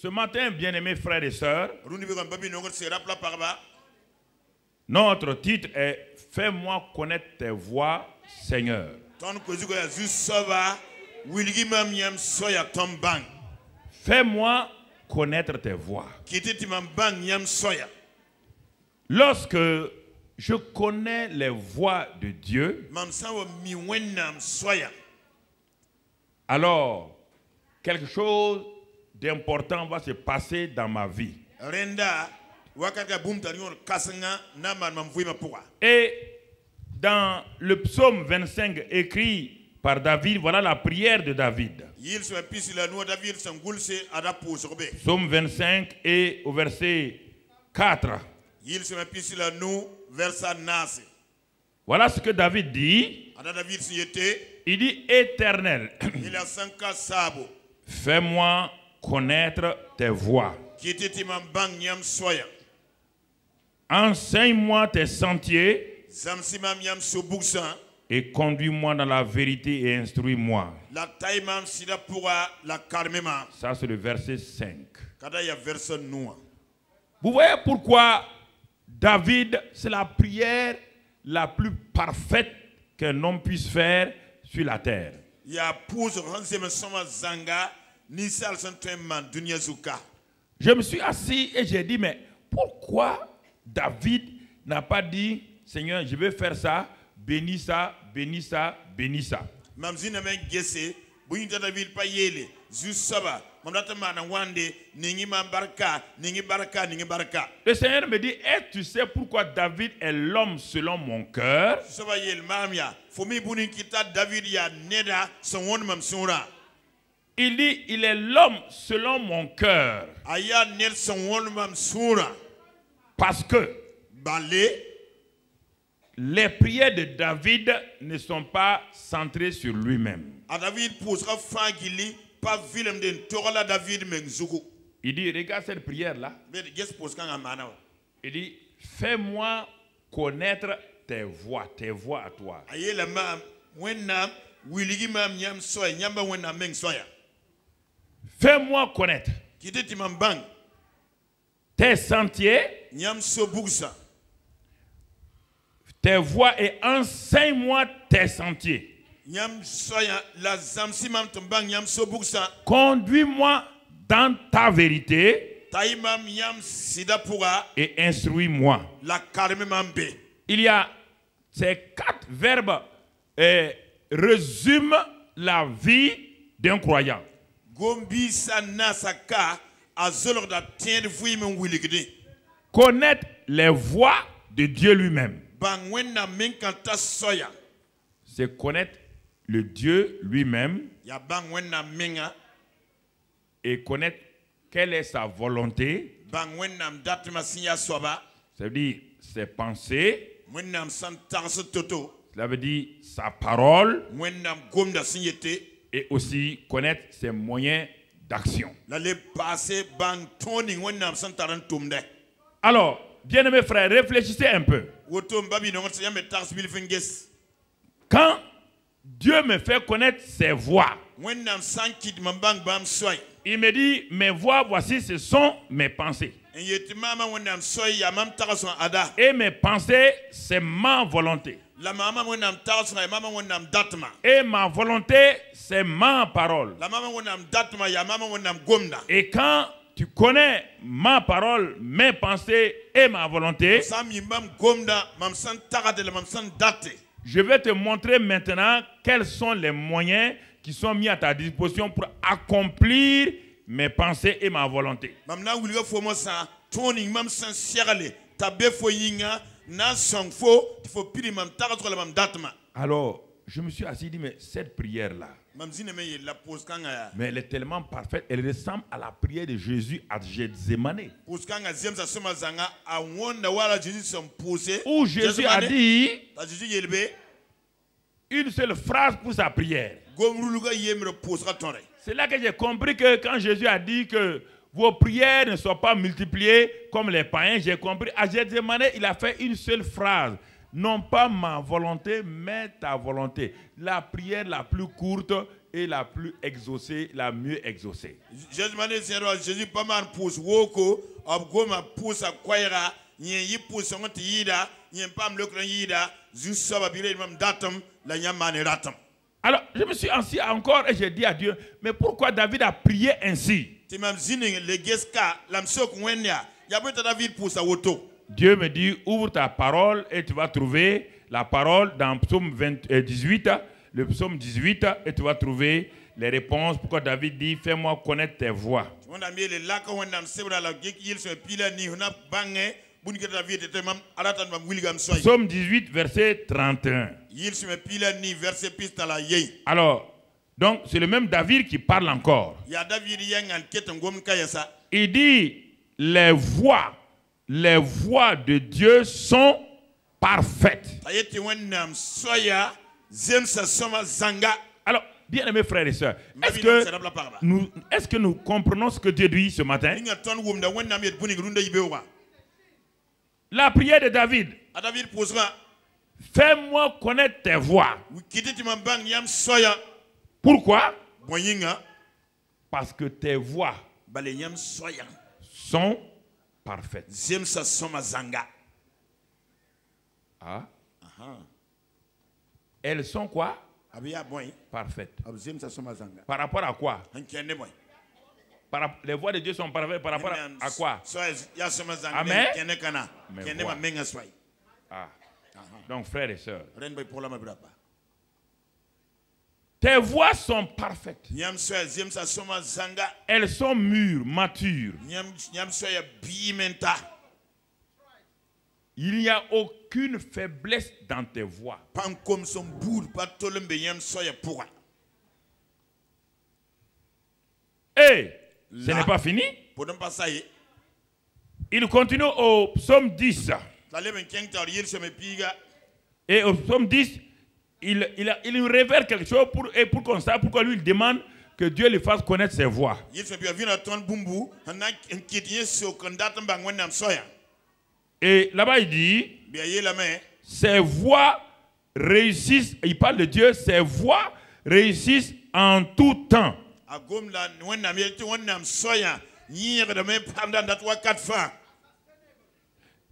ce matin, bien-aimés frères et sœurs, notre titre est « Fais-moi connaître tes voies, Seigneur ». Fais-moi connaître tes voies. Lorsque je connais les voies de Dieu, alors quelque chose d'important va se passer dans ma vie. Et dans le psaume 25 écrit par David, voilà la prière de David. Psaume 25 et au verset 4. Voilà ce que David dit. Il dit: Éternel, fais-moi connaître tes voies. Enseigne-moi tes sentiers et conduis-moi dans la vérité et instruis-moi. Ça, c'est le verset 5. Vous voyez pourquoi David, c'est la prière la plus parfaite qu'un homme puisse faire sur la terre. Je me suis assis et j'ai dit, mais pourquoi David n'a pas dit, Seigneur, je vais faire ça, bénis ça, bénis ça, bénis ça. Le Seigneur me dit, et tu sais pourquoi David est l'homme selon mon cœur? Il dit, il est l'homme selon mon cœur. Parce que les prières de David ne sont pas centrées sur lui-même. Il dit, regarde cette prière-là. Il dit, fais-moi connaître tes voies à toi. Fais-moi connaître tes sentiers, tes voies et enseigne-moi tes sentiers. Conduis-moi dans ta vérité et instruis-moi. Il y a ces 4 verbes résument la vie d'un croyant. Connaître les voies de Dieu lui-même. C'est connaître le Dieu lui-même et connaître quelle est sa volonté. Ça veut dire ses pensées. Cela veut dire sa parole. Et aussi connaître ses moyens d'action. Alors, bien-aimés frères, réfléchissez un peu. Quand Dieu me fait connaître ses voies, il me dit, mes voies, voici, ce sont mes pensées. Et mes pensées, c'est ma volonté. Et ma volonté, c'est ma parole. Et quand tu connais ma parole, mes pensées et ma volonté, je vais te montrer maintenant quels sont les moyens qui sont mis à ta disposition pour accomplir mes pensées et ma volonté. Alors, je me suis assis et dit, mais cette prière-là, mais elle est tellement parfaite, elle ressemble à la prière de Jésus à Gethsémani. Où Jésus a dit une seule phrase pour sa prière. C'est là que j'ai compris que quand Jésus a dit que vos prières ne sont pas multipliées comme les païens, j'ai compris. À Gethsémani, il a fait une seule phrase. Non pas ma volonté, mais ta volonté. La prière la plus courte est la plus exaucée, la mieux exaucée. Jésus m'a dit, Seigneur, Jésus pas mal pousse woko, abgoma pousse à kwaira, yi pousse on tida, yen pam le clan yida, juste va biler même datum, la yamane ratam. Alors, je me suis assis encore et j'ai dit à Dieu, mais pourquoi David a prié ainsi? Dieu me dit, ouvre ta parole et tu vas trouver la parole dans Psaume 18, le Psaume 18, et tu vas trouver les réponses. Pourquoi David dit, fais-moi connaître tes voies. Psaume 18, verset 31. Alors, donc c'est le même David qui parle encore. Il dit, les voies de Dieu sont parfaites. Alors, bien aimés frères et sœurs, est-ce que nous comprenons ce que Dieu dit ce matin? La prière de David. Fais-moi connaître tes voies. Pourquoi? Parce que tes voies sont parfaites. Ah. Elles sont quoi? Parfaites. Par rapport à quoi? Les voies de Dieu sont parfaites par rapport à quoi? Amen. Ah. Donc frères et sœurs, tes voies sont parfaites. Elles sont mûres, matures. Il n'y a aucune faiblesse dans tes voies. Et ce n'est pas fini. Il continue au psaume 10. Et au psaume 10, il révèle quelque chose pour qu'on sache pourquoi lui il demande que Dieu lui fasse connaître ses voies. Et là-bas il dit, ses voies réussissent, il parle de Dieu, ses voies réussissent en tout temps.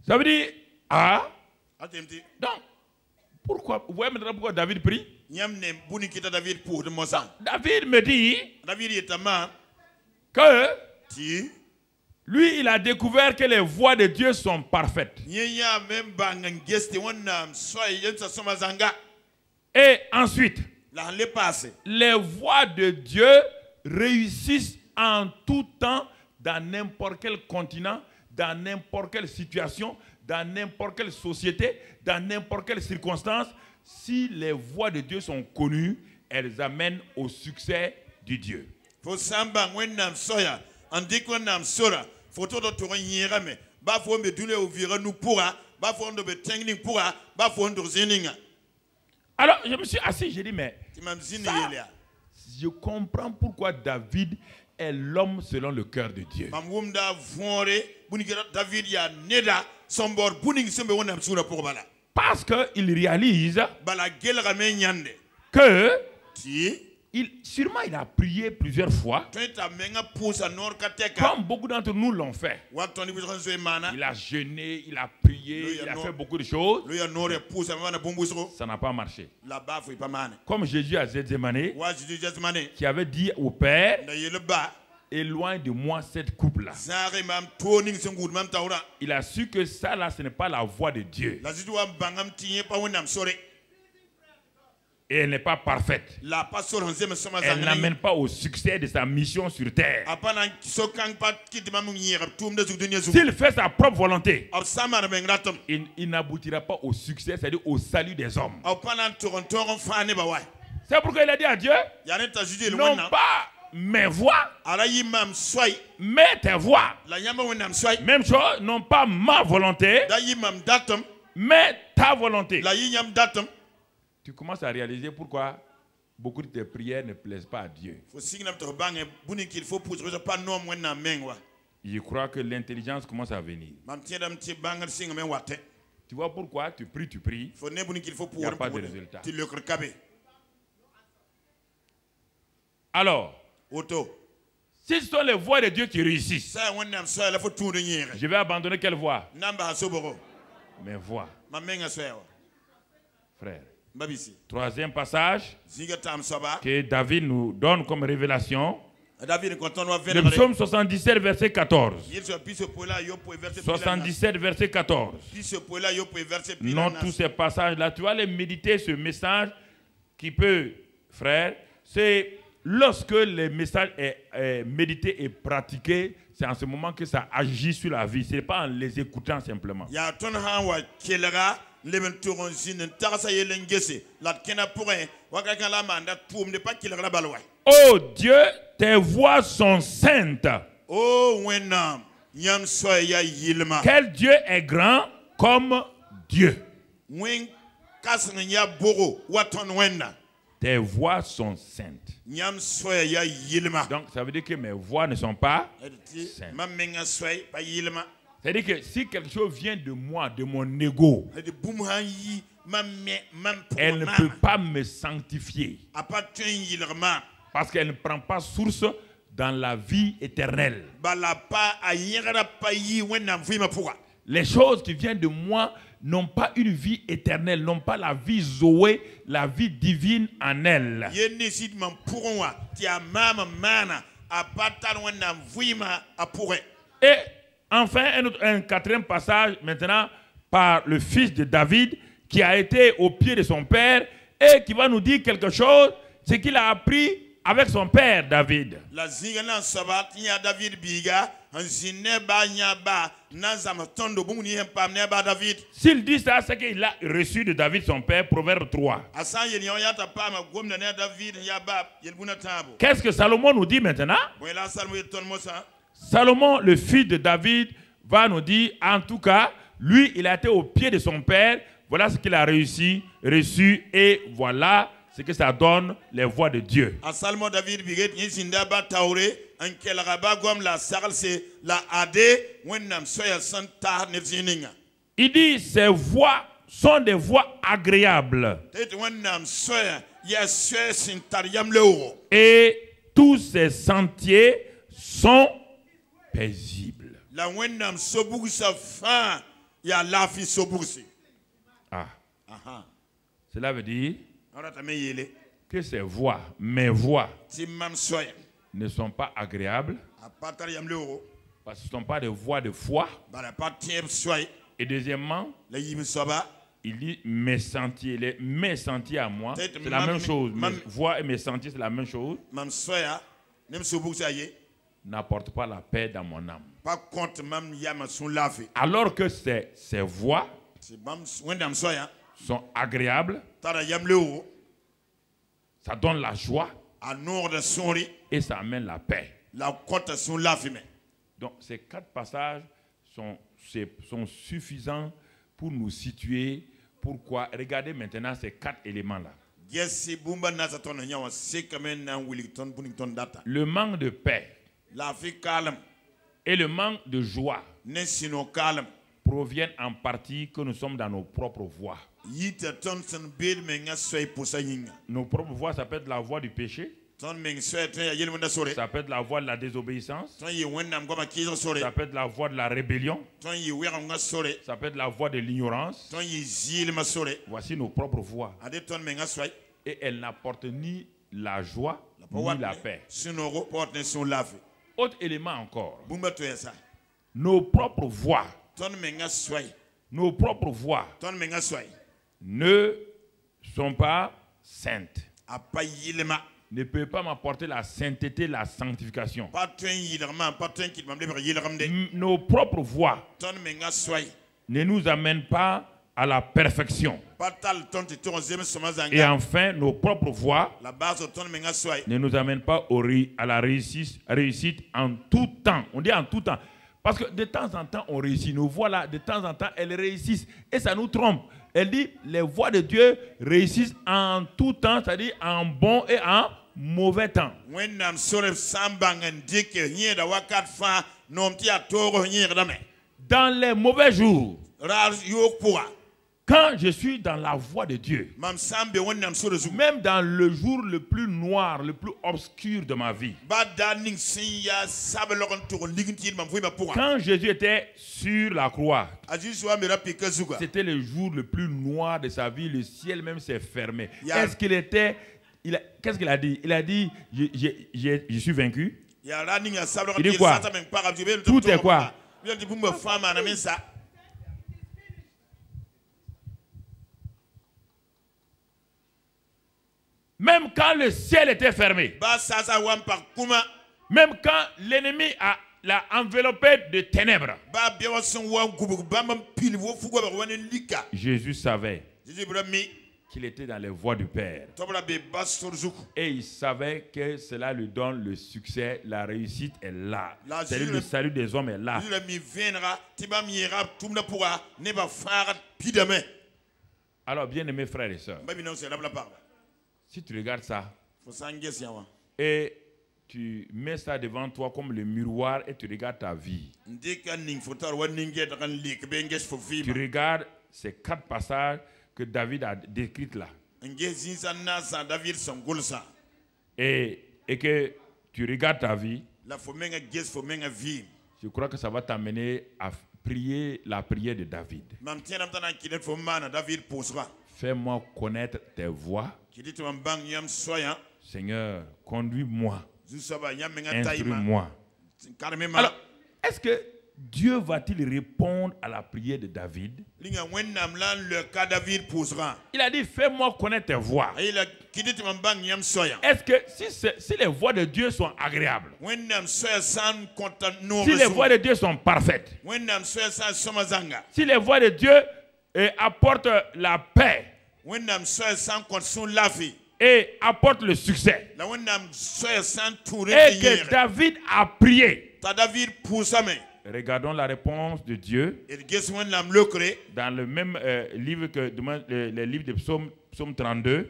Ça veut dire, ah, donc, pourquoi, vous voyez maintenant pourquoi David prie? David me dit que lui, il a découvert que les voies de Dieu sont parfaites. Et ensuite, les voies de Dieu réussissent en tout temps, dans n'importe quel continent, dans n'importe quelle situation, dans n'importe quelle société, dans n'importe quelle circonstance. Si les voies de Dieu sont connues, elles amènent au succès du Dieu. Alors, je me suis assis, j'ai dit, mais ça, je comprends pourquoi David est l'homme selon le cœur de Dieu. Parce qu'il réalise que sûrement il a prié plusieurs fois, comme beaucoup d'entre nous l'ont fait. Il a jeûné, il a prié, il a fait beaucoup de choses. Ça n'a pas marché. Comme Jésus à Gethsémani, qui avait dit au Père, éloigne de moi cette coupe-là. Il a su que ça là, ce n'est pas la voix de Dieu. Et elle n'est pas parfaite. Elle n'amène pas au succès de sa mission sur terre. S'il fait sa propre volonté, il n'aboutira pas au succès, c'est-à-dire au salut des hommes. C'est pourquoi il a dit à Dieu, non pas mes voix, mais tes voix. Même chose, non pas ma volonté, mais ta volonté. Tu commences à réaliser pourquoi beaucoup de tes prières ne plaisent pas à Dieu. Je crois que l'intelligence commence à venir. Tu vois pourquoi tu pries, il n'y a pas de résultat. Alors, si ce sont les voies de Dieu qui réussissent, je vais abandonner quelle voie? Mes voies. Frère. Troisième passage que David nous donne comme révélation. Le psaume 77, verset 14. 77, verset 14. Non, tous ces passages-là, tu vas les méditer, ce message qui peut, frère, c'est lorsque le message est médité et pratiqué, c'est en ce moment que ça agit sur la vie. Ce n'est pas en les écoutant simplement. Oh Dieu, tes voies sont saintes. Quel Dieu est grand comme Dieu. Tes voies sont saintes. Donc ça veut dire que mes voies ne sont pas saintes. C'est-à-dire que si quelque chose vient de moi, de mon ego, elle ne peut pas me sanctifier. Parce qu'elle ne prend pas source dans la vie éternelle. Les choses qui viennent de moi n'ont pas une vie éternelle, n'ont pas la vie Zoé, la vie divine en elle. Et enfin, un quatrième passage maintenant par le fils de David qui a été au pied de son père et qui va nous dire quelque chose, c'est qu'il a appris avec son père David. S'il dit ça, c'est qu'il a reçu de David son père, Proverbe 3. Qu'est-ce que Salomon nous dit maintenant? Salomon, le fils de David, va nous dire, en tout cas, lui, il a été au pied de son père, voilà ce qu'il a reçu, et voilà ce que ça donne les voies de Dieu. Il dit, ces voies sont des voies agréables. Et tous ces sentiers sont paisibles. Cela veut dire que ces voies, mes voies, ne sont pas agréables parce que ce ne sont pas des voies de foi. Et deuxièmement, il dit mes sentiers à moi, c'est la même chose. Mes voies et mes sentiers, c'est la même chose. N'apporte pas la paix dans mon âme. Alors que ces voies sont agréables, ça donne la joie et ça amène la paix. Donc ces quatre passages sont suffisants pour nous situer. Pourquoi? Regardez maintenant ces quatre éléments-là. Le manque de paix et le manque de joie proviennent en partie que nous sommes dans nos propres voies. Nos propres voies, ça peut être la voie du péché. Ça peut être la voie de la désobéissance. Ça peut être la voie de la rébellion. Ça peut être la voie de l'ignorance. Voici nos propres voies. Et elles n'apportent ni la joie ni la paix. Autre élément encore. Nos propres voies. Nos propres voies ne sont pas saintes. Ne peuvent pas m'apporter la sainteté, la sanctification. Nos propres voies ne nous amènent pas à la perfection. Et enfin, nos propres voies ne nous amènent pas à la réussite en tout temps. On dit en tout temps. Parce que de temps en temps, on réussit. Nos voies là, de temps en temps, elles réussissent. Et ça nous trompe. Elle dit, les voies de Dieu réussissent en tout temps, c'est-à-dire en bon et en mauvais temps. Dans les mauvais jours, Quand je suis dans la voie de Dieu, même dans le jour le plus noir, le plus obscur de ma vie, quand Jésus était sur la croix, c'était le jour le plus noir de sa vie, le ciel même s'est fermé. Est-ce qu'il était... Qu'est-ce qu'il a dit? Il a dit, je suis vaincu. Il dit quoi? Tout est quoi? Même quand le ciel était fermé, même quand l'ennemi l'a enveloppé de ténèbres, Jésus savait qu'il était dans les voies du Père. Et il savait que cela lui donne le succès, la réussite est là. C'est-à-dire le salut des hommes est là. Alors, bien-aimés frères et sœurs, si tu regardes ça et tu mets ça devant toi comme le miroir et tu regardes ta vie, tu regardes ces 4 passages que David a décrits là, et que tu regardes ta vie, je crois que ça va t'amener à prier la prière de David. Fais-moi connaître tes voies. Seigneur, conduis-moi, instruis-moi. Alors, est-ce que Dieu va-t-il répondre à la prière de David? Il a dit, fais-moi connaître tes voies. Est-ce que si les voies de Dieu sont agréables, si les voies de Dieu sont parfaites, si les voies de Dieu apportent la paix et apportent le succès, et que David a prié, regardons la réponse de Dieu dans le même livre que le livre de Psaume 32.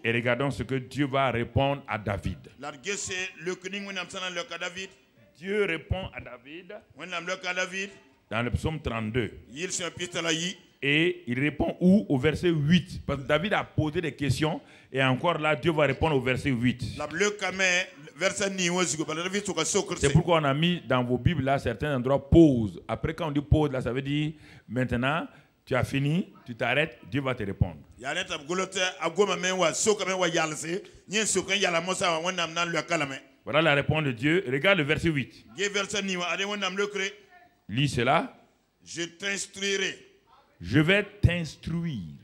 Et regardons ce que Dieu va répondre à David. Dieu répond à David dans le Psaume 32. Et il répond où? Au verset 8. Parce que David a posé des questions et encore là, Dieu va répondre au verset 8. C'est pourquoi on a mis dans vos Bibles là certains endroits pause. Après quand on dit pause là, ça veut dire maintenant tu as fini, tu t'arrêtes, Dieu va te répondre. Voilà la réponse de Dieu. Regarde le verset 8. Lis cela. Je t'instruirai. Je vais t'instruire.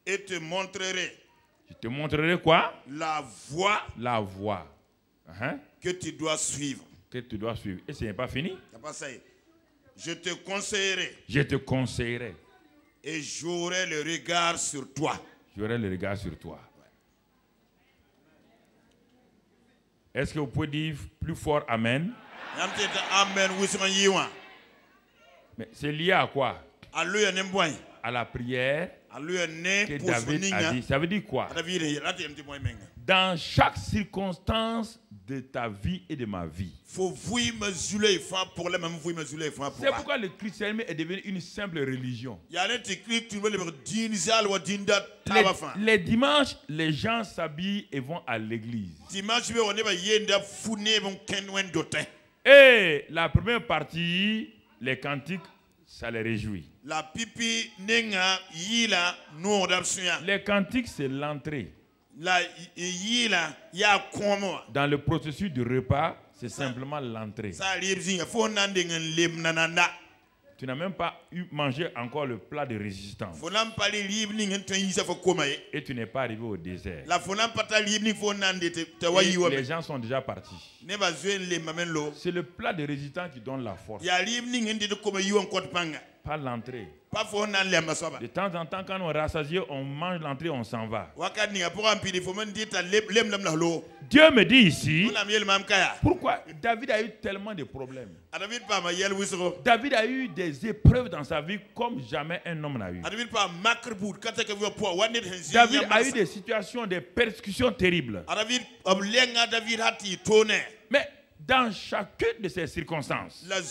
Et te montrerai. Je te montrerai quoi? La voie. La voie. Que tu dois suivre. Que tu dois suivre. Et ce n'est pas fini. Je te conseillerai. Je te conseillerai. Et j'aurai le regard sur toi. J'aurai le regard sur toi. Est-ce que vous pouvez dire plus fort Amen? Amen. Mais c'est lié à quoi? À la prière que David a dit. Ça veut dire quoi? Dans chaque circonstance de ta vie et de ma vie. C'est pourquoi le christianisme est devenu une simple religion. Les dimanches, les gens s'habillent et vont à l'église. Et la première partie, les cantiques, ça les réjouit. Les cantiques, c'est l'entrée. Dans le processus du repas, c'est simplement l'entrée. Tu n'as même pas mangé encore le plat de résistance. Et tu n'es pas arrivé au désert. Et les gens sont déjà partis. C'est le plat de résistance qui donne la force. Pas l'entrée. De temps en temps, quand on est rassasié, on mange l'entrée, on s'en va. Dieu me dit ici, pourquoi David a eu tellement de problèmes. David a eu des épreuves dans sa vie comme jamais un homme n'a eu. David a eu des situations, des persécutions terribles. Mais dans chacune de ces circonstances, la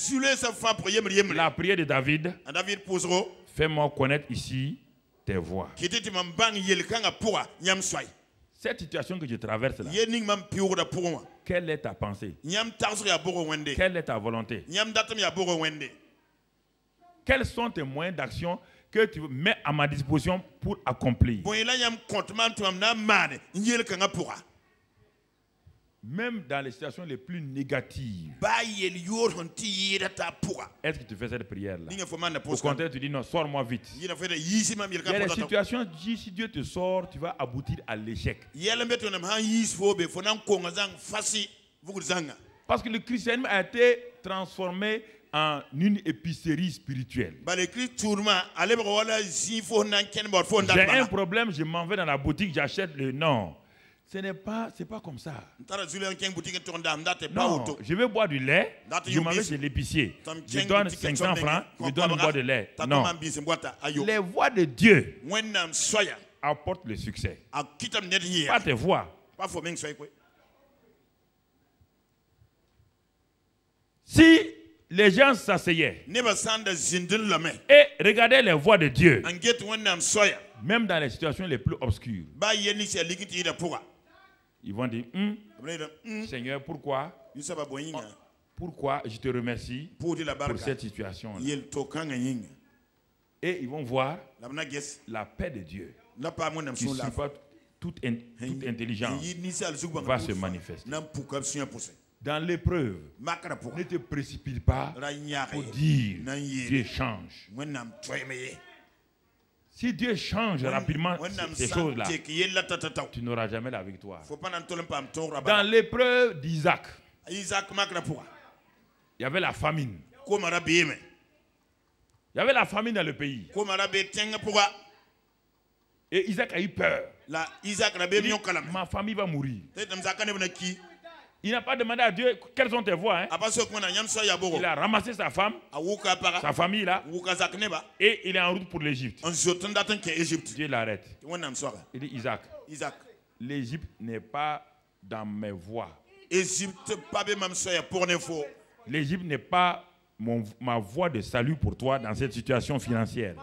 prière de David, fais-moi connaître ici tes voies. Cette situation que je traverse là, quelle est ta pensée? Quelle est ta volonté? Quels sont tes moyens d'action que tu mets à ma disposition pour accomplir? Même dans les situations les plus négatives, est-ce que tu fais cette prière-là? Au contraire, tu dis non, sors-moi vite. Il y a des situations, si Dieu te sort, tu vas aboutir à l'échec. Parce que le christianisme a été transformé en une épicerie spirituelle. J'ai un problème, je m'en vais dans la boutique, j'achète le non. Ce n'est pas, c'est pas comme ça. Non, je veux boire du lait, je m'en vais chez l'épicier. Je donne 500 francs, je donne une boîte de lait. Non. Les voies de Dieu apportent le succès. Pas tes voix. Si les gens s'asseyaient et regardaient les voies de Dieu, même dans les situations les plus obscures, ils vont dire, Seigneur, pourquoi je te remercie pour cette situation-là. Et ils vont voir la paix de Dieu qui supporte toute intelligence va se manifester. Dans l'épreuve, ne te précipite pas pour dire Dieu change. Si Dieu change rapidement ces choses-là, tu n'auras jamais la victoire. Dans l'épreuve d'Isaac, il y avait la famine. Il y avait la famine dans le pays. Et Isaac a eu peur. Ma famille va mourir. Il n'a pas demandé à Dieu quelles sont tes voies. Hein? Il a ramassé sa femme, sa famille là, et il est en route pour l'Égypte. Dieu l'arrête. Il dit Isaac, l'Égypte n'est pas dans mes voies. L'Égypte n'est pas ma voie de salut pour toi dans cette situation financière.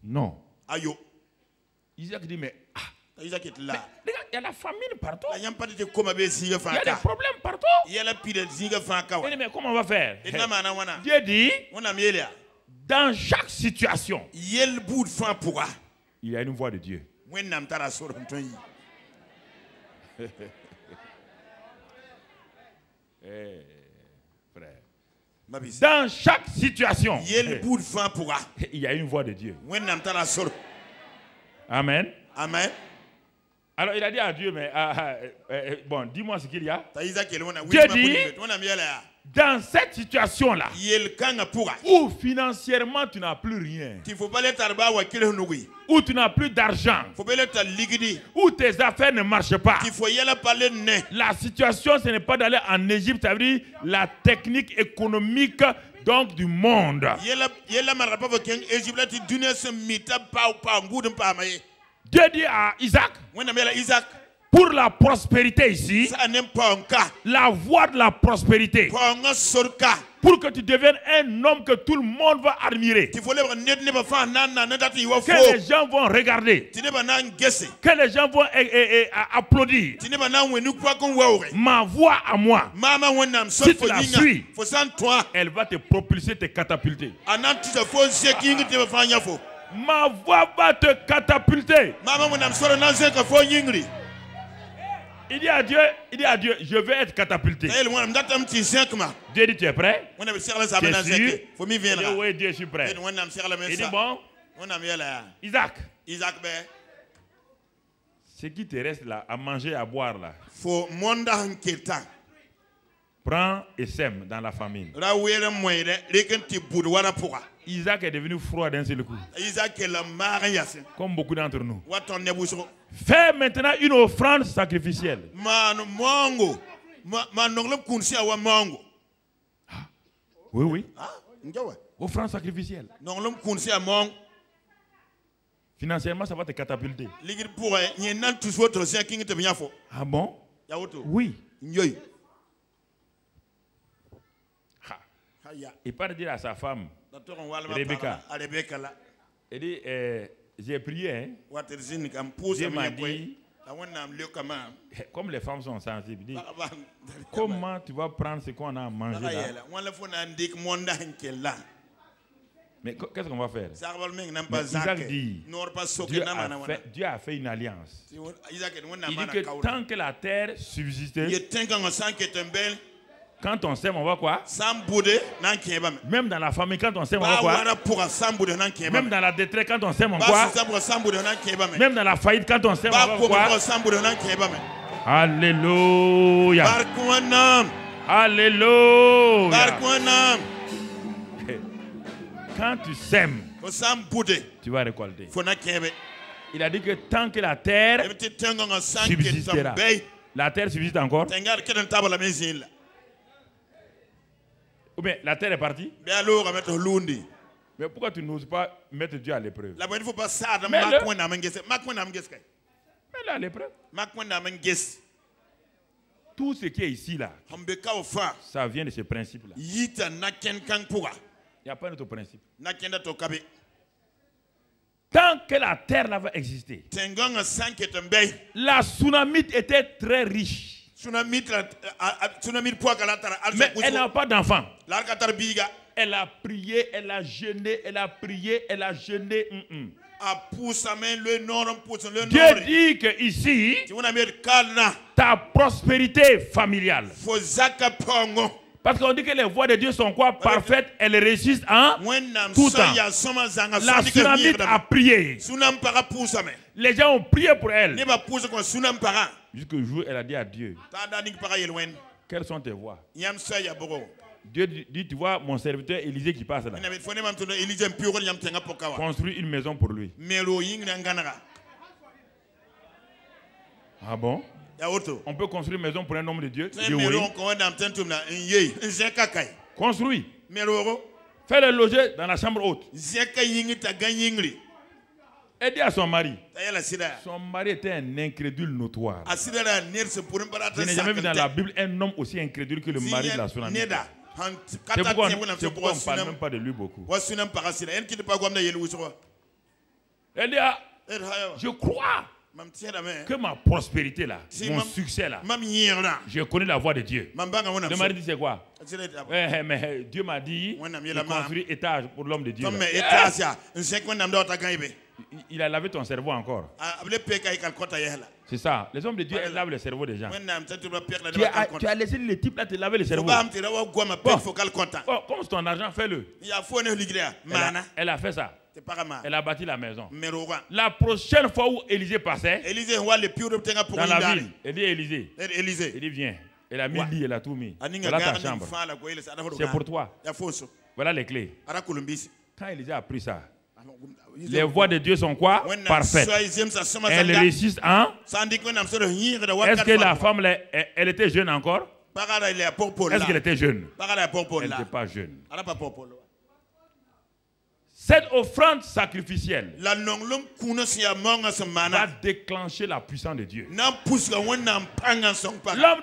Non. Isaac dit mais il y a la famine partout. Il y a des problèmes partout. Il dit mais comment on va faire? Dieu dit dans chaque situation il y a une voix de Dieu. Frère. Dans chaque situation il y a une voix de Dieu. Amen. Amen. Alors il a dit à Dieu, mais bon, dis-moi ce qu'il y a. Dieu dit, dans cette situation-là, où financièrement tu n'as plus rien, où tu n'as plus d'argent, où tes affaires ne marchent pas, la situation ce n'est pas d'aller en Égypte, ça veut dire la technique économique donc du monde. Dieu dit à Isaac, pour la prospérité ici, la voie de la prospérité, pour que tu deviennes un homme que tout le monde va admirer, que les gens vont regarder, que les gens vont applaudir. Ma voix à moi, si tu la suis, elle va te propulser, te catapulter. Ma voix va te catapulter. Il dit à Dieu, je vais être catapulté. Dieu dit, tu es prêt? Tu es sûr? Il dit, oui, Dieu, je suis prêt. Il dit, bon, Isaac, ce qui te reste là, à manger et à boire là, prends et sème dans la famine. Isaac est devenu froid d'un seul coup. Comme beaucoup d'entre nous. Fais maintenant une offrande sacrificielle. Oui. Offrande sacrificielle. Financièrement, ça va te catapulter. Ah bon? Oui. Il part dire à sa femme, Rebecca, il dit, j'ai prié, hein? Dieu m'a dit, comme les femmes sont sensibles, il dit, comment tu vas prendre ce qu'on a mangé là? Mais qu'est-ce qu'on va faire? Isaac dit, Dieu a fait une alliance. Il dit que tant que la terre subsistait, quand on sème, on va quoi? Même dans la famille, quand on sème, on va quoi? Même dans la détresse, quand on sème, on va quoi? Même dans la faillite, quand on sème, on va quoi? Alléluia. Alléluia. Quand tu sèmes, tu vas récolter. Il a dit que tant que la terre subsistera, la terre subsiste encore. Ou bien la terre est partie. Mais pourquoi tu n'oses pas mettre Dieu à l'épreuve? Mets-le à l'épreuve. Tout ce qui est ici là, ça vient de ce principe là. Il n'y a pas d'autre principe. Tant que la terre là va exister, la Sunamite était très riche. Mais elle n'a pas d'enfant. Elle a prié, elle a jeûné, elle a prié, elle a jeûné. Dieu dit que ici, ta prospérité familiale. Parce qu'on dit que les voies de Dieu sont quoi? Parfaites, elles réussissent en tout temps. La Sunamite a prié. Les gens ont prié pour elle. Jusqu'au jour où elle a dit à Dieu, quelles sont tes voies? Dieu dit, tu vois mon serviteur Élisée qui passe là. Construis une maison pour lui. Ah bon? On peut construire une maison pour un homme de Dieu? Construis. Fais-le loger dans la chambre haute. Et dit à son mari. Son mari était un incrédule notoire. Je n'ai jamais vu dans la Bible un homme aussi incrédule que le mari de la Sunamite. C'est pourquoi on ne parle même pas de lui beaucoup. Elle dit, je crois que ma prospérité là, mon succès là, je connais la voix de Dieu. Le mari dit c'est quoi? Mais Dieu m'a dit de construire étage pour l'homme de Dieu. Il a lavé ton cerveau encore. C'est ça. Les hommes de Dieu lavent le cerveau des gens. Tu as laissé les types là te laver le cerveau. Bon, comme c'est ton argent, fais-le. Elle a fait ça. Elle a bâti la maison. La prochaine fois où Élisée passait dans la ville, elle dit Élisée. Il dit viens. Elle a mis le lit, elle a tout mis. Voilà ta chambre. C'est pour toi. Voilà les clés. Quand Élisée a pris ça, les voies de Dieu sont quoi? Parfaites. Elle réussissent en... Est-ce que la femme, elle était jeune encore? Est-ce qu'elle était jeune? Elle n'était pas jeune. Cette offrande sacrificielle va déclencher la puissance de Dieu. L'homme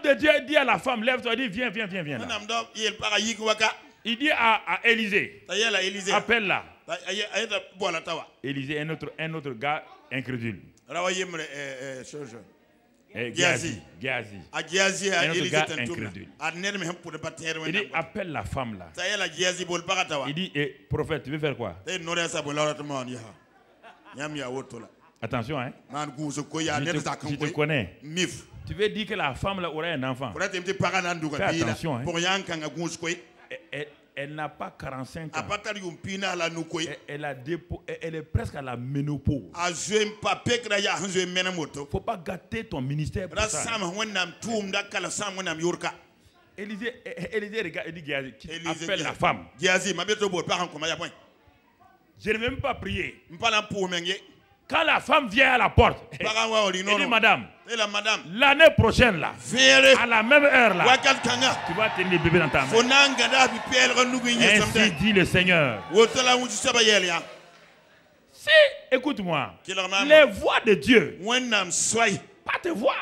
de Dieu dit à la femme, lève-toi, il dit viens, viens, viens, viens là. Il dit à Élisée, appelle-la. Élisée, un autre gars incrédule. Géasi. Un autre gars incrédule. Il dit, appelle la femme là. Il dit, prophète, tu veux faire quoi? Attention, hein. Je te connais. Tu veux dire que la femme là aurait un enfant? Fais attention, hein. Elle n'a pas 45 ans. Elle est presque à la ménopause. Il ne faut pas gâter ton ministère pour ça. Élisée regarde et dit Géasi, appelle la femme. Je ne vais même pas prier. Quand la femme vient à la porte, elle dit madame, l'année prochaine là, à la même heure là, tu vas tenir le bébé dans ta main. Ainsi dit le Seigneur. Si, écoute-moi, les voix de Dieu, pas tes voix.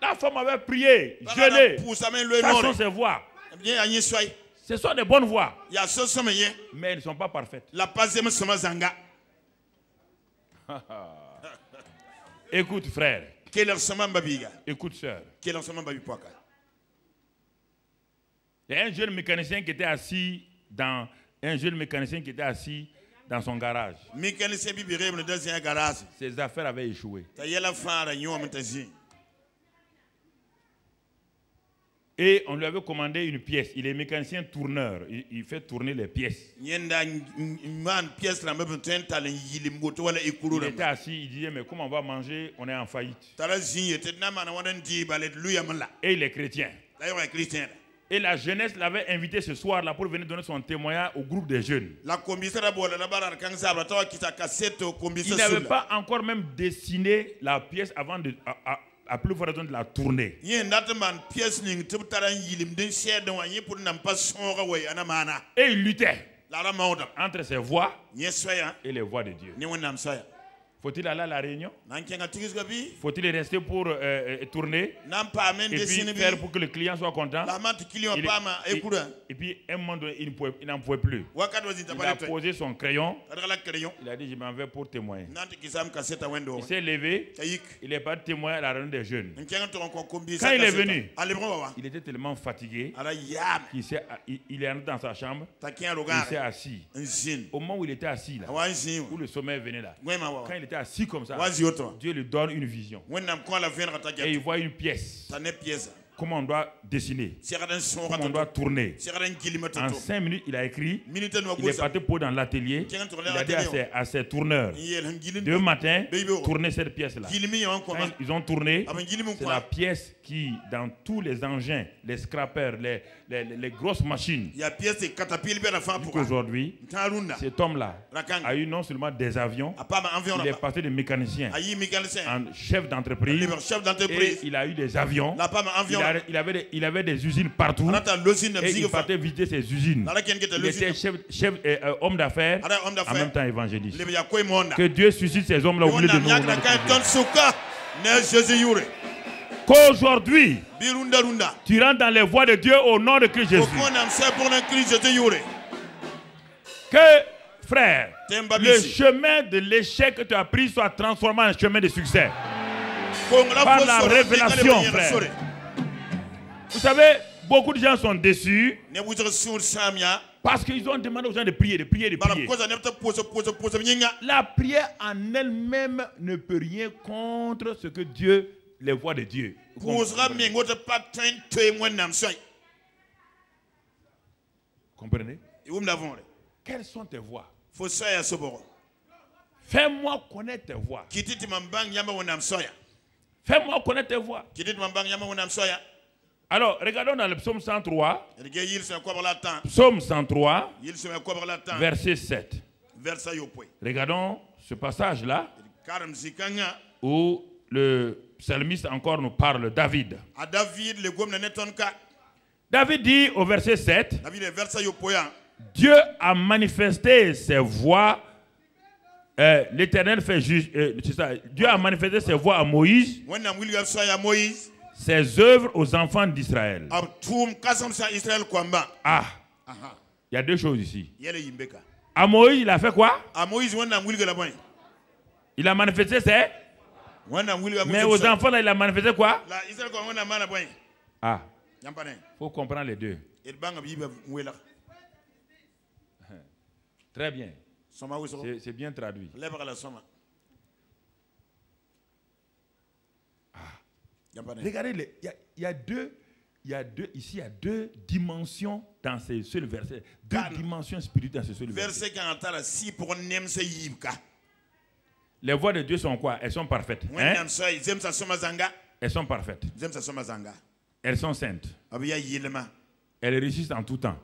La femme avait prié, jeûné, ça sont ses voix. Ce sont des bonnes voix, mais elles ne sont pas parfaites. Écoute frère, écoute sœur. Il y a un jeune mécanicien qui était assis dans son garage. Ses affaires avaient échoué. Et on lui avait commandé une pièce. Il est mécanicien tourneur. Il fait tourner les pièces. Il était assis, il disait, mais comment on va manger? On est en faillite. Et il est chrétien. Et la jeunesse l'avait invité ce soir-là pour venir donner son témoignage au groupe des jeunes. Il n'avait pas encore même dessiné la pièce avant de... à plus forte raison de la tourner. Et il luttait entre ses voix et les voix de Dieu. Faut-il aller à la réunion? Faut-il rester pour tourner et puis faire pour que le client soit content? Et puis à un moment donné, il n'en pouvait plus. Il a posé son crayon. Il a dit, je m'en vais pour témoigner. Il s'est levé. Il est parti témoigner à la réunion des jeunes. Quand il est venu, il était tellement fatigué qu'il est rentré dans sa chambre. Il s'est assis. Au moment où il était assis là, où le sommeil venait là, quand il était assis comme ça, Dieu lui donne une vision. Et il voit une pièce. Comment on doit dessiner, comment on doit tourner. En 5 minutes, il a écrit. Il est parti pour dans l'atelier. Il a dit à ses tourneurs, demain matin, tournez cette pièce-là. Quand ils ont tourné, c'est la pièce qui, dans tous les engins, les scrappers, les grosses machines, aujourd'hui, cet homme-là a eu non seulement des avions, il est passé de mécanicien en chef d'entreprise, et il a eu des avions. Il avait des usines partout. Et il partait visiter ces usines. Il était homme d'affaires, en même temps évangéliste. Que Dieu suscite ces hommes-là au milieu de nous. Qu'aujourd'hui, tu rentres dans les voies de Dieu au nom de Christ Jésus. Que, frère, le chemin de l'échec que tu as pris soit transformé en chemin de succès. Par la révélation, frère. Vous savez, beaucoup de gens sont déçus parce qu'ils ont demandé aux gens de prier, de prier, de prier. La prière en elle-même ne peut rien contre ce que Dieu, les voix de Dieu. Comprenez? Quelles sont tes voix? Fais-moi connaître tes voix. Fais-moi connaître tes voix. Alors, regardons dans le psaume 103. Psaume 103, verset 7. Regardons ce passage-là où le psalmiste encore nous parle, David. David dit au verset 7, Dieu a manifesté ses voix, l'Éternel fait juste, Dieu a manifesté ses voix à Moïse, ses œuvres aux enfants d'Israël. Ah, il y a deux choses ici. À Moïse, il a fait quoi? Il a manifesté ses... Mais aux enfants, là, il a manifesté quoi? Ah, il faut comprendre les deux. Très bien. C'est bien traduit. Regardez, il y a deux dimensions dans ces seuls versets. Deux dimensions spirituelles dans ces seuls versets. Les voix de Dieu sont quoi? Elles sont parfaites. Hein? Elles sont parfaites. Elles sont saintes. Elles réussissent en tout temps.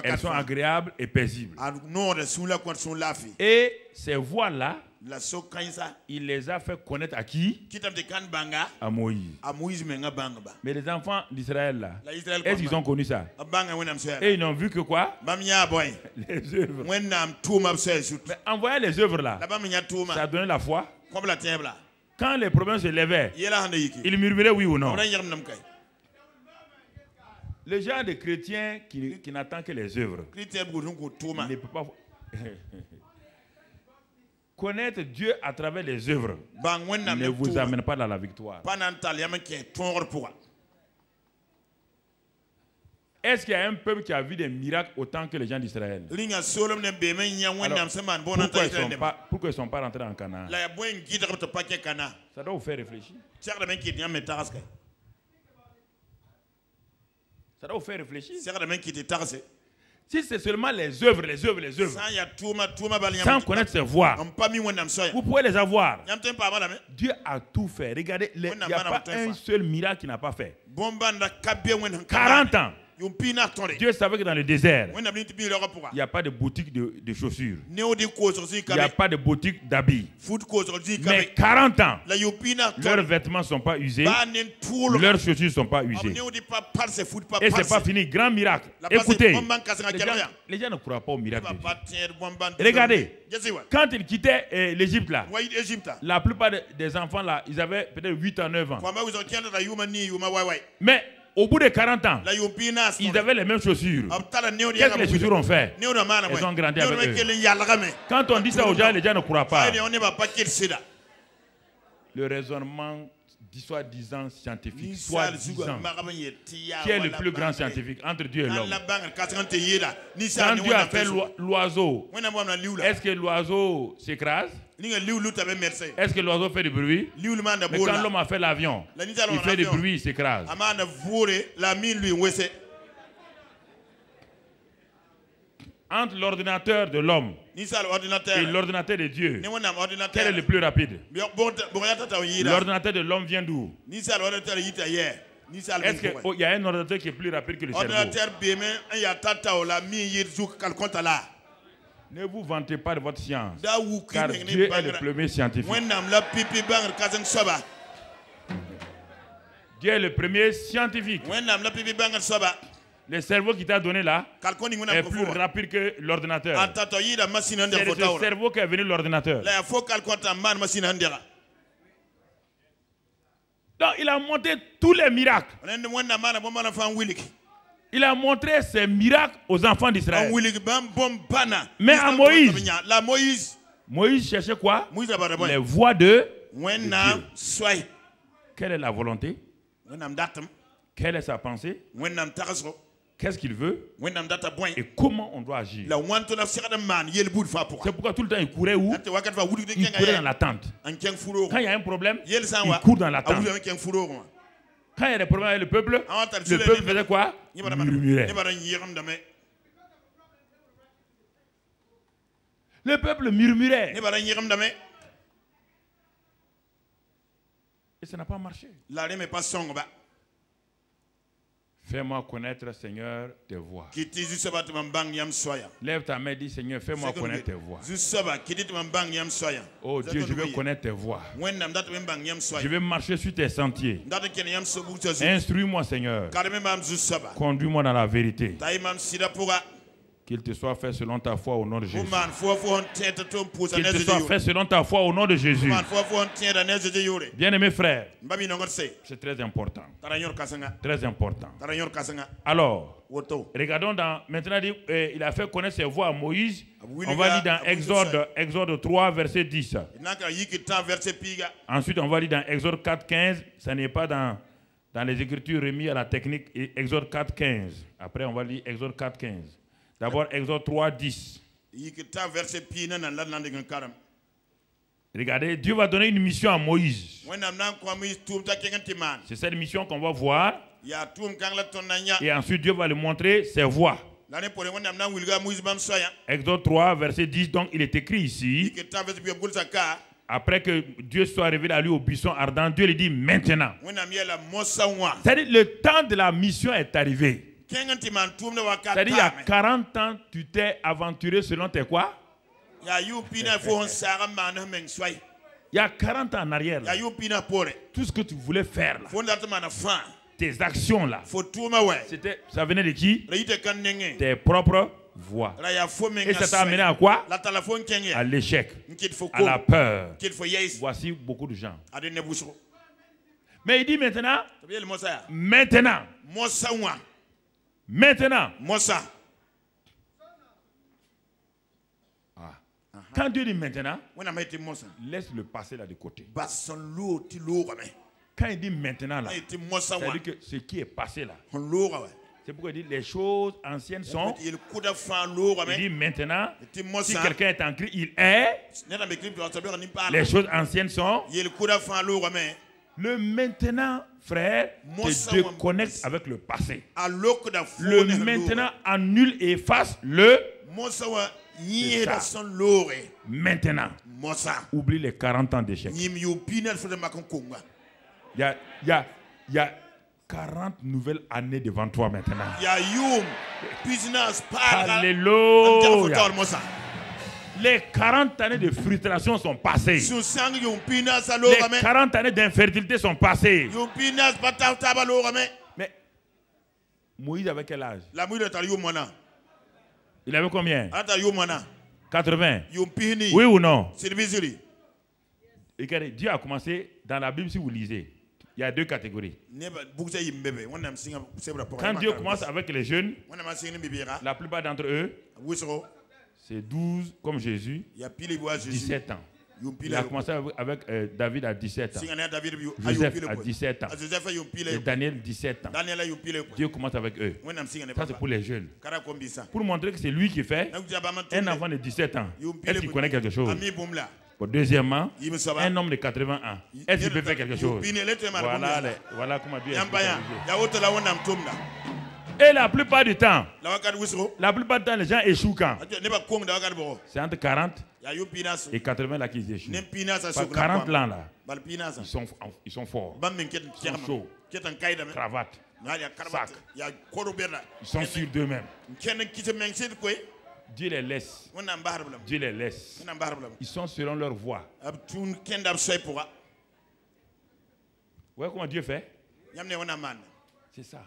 Elles sont agréables et paisibles. Et ces voix-là il les a fait connaître à qui? À Moïse. Mais les enfants d'Israël là, est-ce qu'ils ont connu ça? Et ils n'ont vu que quoi? Les œuvres. Mais en voyant les œuvres là, ça a donné la foi. Quand les problèmes se levaient, ils murmuraient oui ou non. Le genre de chrétien qui n'attend que les œuvres ne peut pas connaître Dieu à travers les œuvres. Ne vous amène pas dans la victoire. Est-ce qu'il y a un peuple qui a vu des miracles autant que les gens d'Israël? Pourquoi ils ne sont pas rentrés en Canaan? Ça doit vous faire réfléchir. Ça doit vous faire réfléchir. Si c'est seulement les œuvres, sans connaître ses voies, vous pouvez les avoir. Dieu a tout fait. Regardez, il n'y a pas un seul miracle qu'il n'a pas fait. 40 ans. Dieu savait que dans le désert, il n'y a pas de boutique de chaussures. Il n'y a pas de boutique d'habits. Mais 40 ans, leurs vêtements ne sont pas usés. Leurs chaussures ne sont pas usées. Et ce n'est pas fini. Grand miracle. Écoutez, les gens ne croient pas au miracle de Dieu. Regardez, quand ils quittaient l'Égypte, là, la plupart des enfants, là, ils avaient peut-être 8 ans, 9 ans. Mais au bout de 40 ans, ils avaient les mêmes chaussures. Qu'est-ce que les chaussures ont fait? Elles ont grandi avec eux. Quand on dit ça aux gens, les gens ne croient pas. Le raisonnement soi-disant scientifique, soi-disant, qui est le plus grand scientifique entre Dieu et l'homme? Quand Dieu a fait l'oiseau, est-ce que l'oiseau s'écrase? Est-ce que l'oiseau fait du bruit? Mais quand l'homme a fait l'avion, il fait du bruit, il s'écrase. Entre l'ordinateur de l'homme et l'ordinateur de Dieu, quel est le plus rapide? L'ordinateur de l'homme vient d'où? Est-ce qu'il y a un ordinateur qui est plus rapide que le cerveau? Ne vous vantez pas de votre science, car Dieu est le premier scientifique. Dieu est le premier scientifique. Le cerveau qui t'a donné là est plus rapide que l'ordinateur. C'est de ce cerveau qu'est venu l'ordinateur. Donc il a montré tous les miracles. Il a montré ses miracles aux enfants d'Israël. Mais à Moïse cherchait quoi? Les voies de Dieu. Quelle est la volonté? Quelle est sa pensée? Qu'est-ce qu'il veut? Et comment on doit agir? C'est pourquoi tout le temps il courait où? Il courait dans la tente. Quand il y a un problème, il court dans la tente. Quand il y a des problèmes avec le peuple faisait quoi? Murmurait. Le peuple murmurait. Et ça n'a pas marché. Fais-moi connaître, Seigneur, tes voies. Lève ta main et dis, Seigneur, fais-moi connaître tes voies. Oh Dieu, je veux connaître tes voies. Je veux marcher sur tes sentiers. Instruis-moi, Seigneur. Conduis-moi dans la vérité. Qu'il te soit fait selon ta foi au nom de Jésus. Qu'il te soit fait selon ta foi au nom de Jésus. Bien-aimés frères, c'est très important. Très important. Alors, regardons maintenant, il a fait connaître ses voies à Moïse. On va lire dans Exode 3, verset 10. Ensuite, on va lire dans Exode 4, 15. Ça n'est pas dans les Écritures remises à la technique. Exode 4, 15. Après, on va lire Exode 4, 15. D'abord, Exode 3, 10. Regardez, Dieu va donner une mission à Moïse. C'est cette mission qu'on va voir. Et ensuite, Dieu va lui montrer ses voies. Exode 3, verset 10. Donc, il est écrit ici. Après que Dieu soit révélé à lui au buisson ardent, Dieu lui dit maintenant. C'est-à-dire, le temps de la mission est arrivé. C'est-à-dire, il y a 40 ans, tu t'es aventuré selon tes quoi? Il y a 40 ans en arrière, là, tout ce que tu voulais faire, là, tes actions là, ça venait de qui? Tes propres voix. Et ça t'a amené à quoi? À l'échec, à la peur. Voici beaucoup de gens. Mais il dit maintenant, quand Dieu dit maintenant, laisse le passé là de côté. Quand il dit maintenant là, ça veut dire que ce qui est passé là, c'est pourquoi il dit les choses anciennes sont. Il dit maintenant, si quelqu'un est en Christ, il est. Les choses anciennes sont. Le maintenant, frère, te déconnecte avec le passé. Le maintenant annule et efface le. Maintenant, oublie les 40 ans d'échec. Il y a 40 nouvelles années devant toi maintenant. Alléluia. Les 40 années de frustration sont passées. Les 40 années d'infertilité sont passées. Mais Moïse avait quel âge? Il avait combien? 80. Oui ou non? Regardez, Dieu a commencé dans la Bible, si vous lisez. Il y a deux catégories. Quand Dieu commence avec les jeunes, la plupart d'entre eux, c'est 12 comme Jésus, 17 ans. Il a commencé avec David à 17 ans. Joseph à 17 ans. Et Daniel 17 ans. Dieu commence avec eux. Ça c'est pour les jeunes. Pour montrer que c'est lui qui fait, un enfant de 17 ans, est-ce qu'il connaît quelque chose? Deuxièmement, un homme de 80 ans, est-ce qu'il peut faire quelque chose? Voilà comment Dieu est. Et la plupart du temps, les gens échouent quand? C'est entre 40 et 80 là qu'ils échouent. 40 ans là, ils sont forts. Ils sont chauds. Cravate, sac. Ils sont sûrs d'eux-mêmes. Dieu les laisse. Dieu les laisse. Ils sont selon leur voie. Vous voyez comment Dieu fait? C'est ça.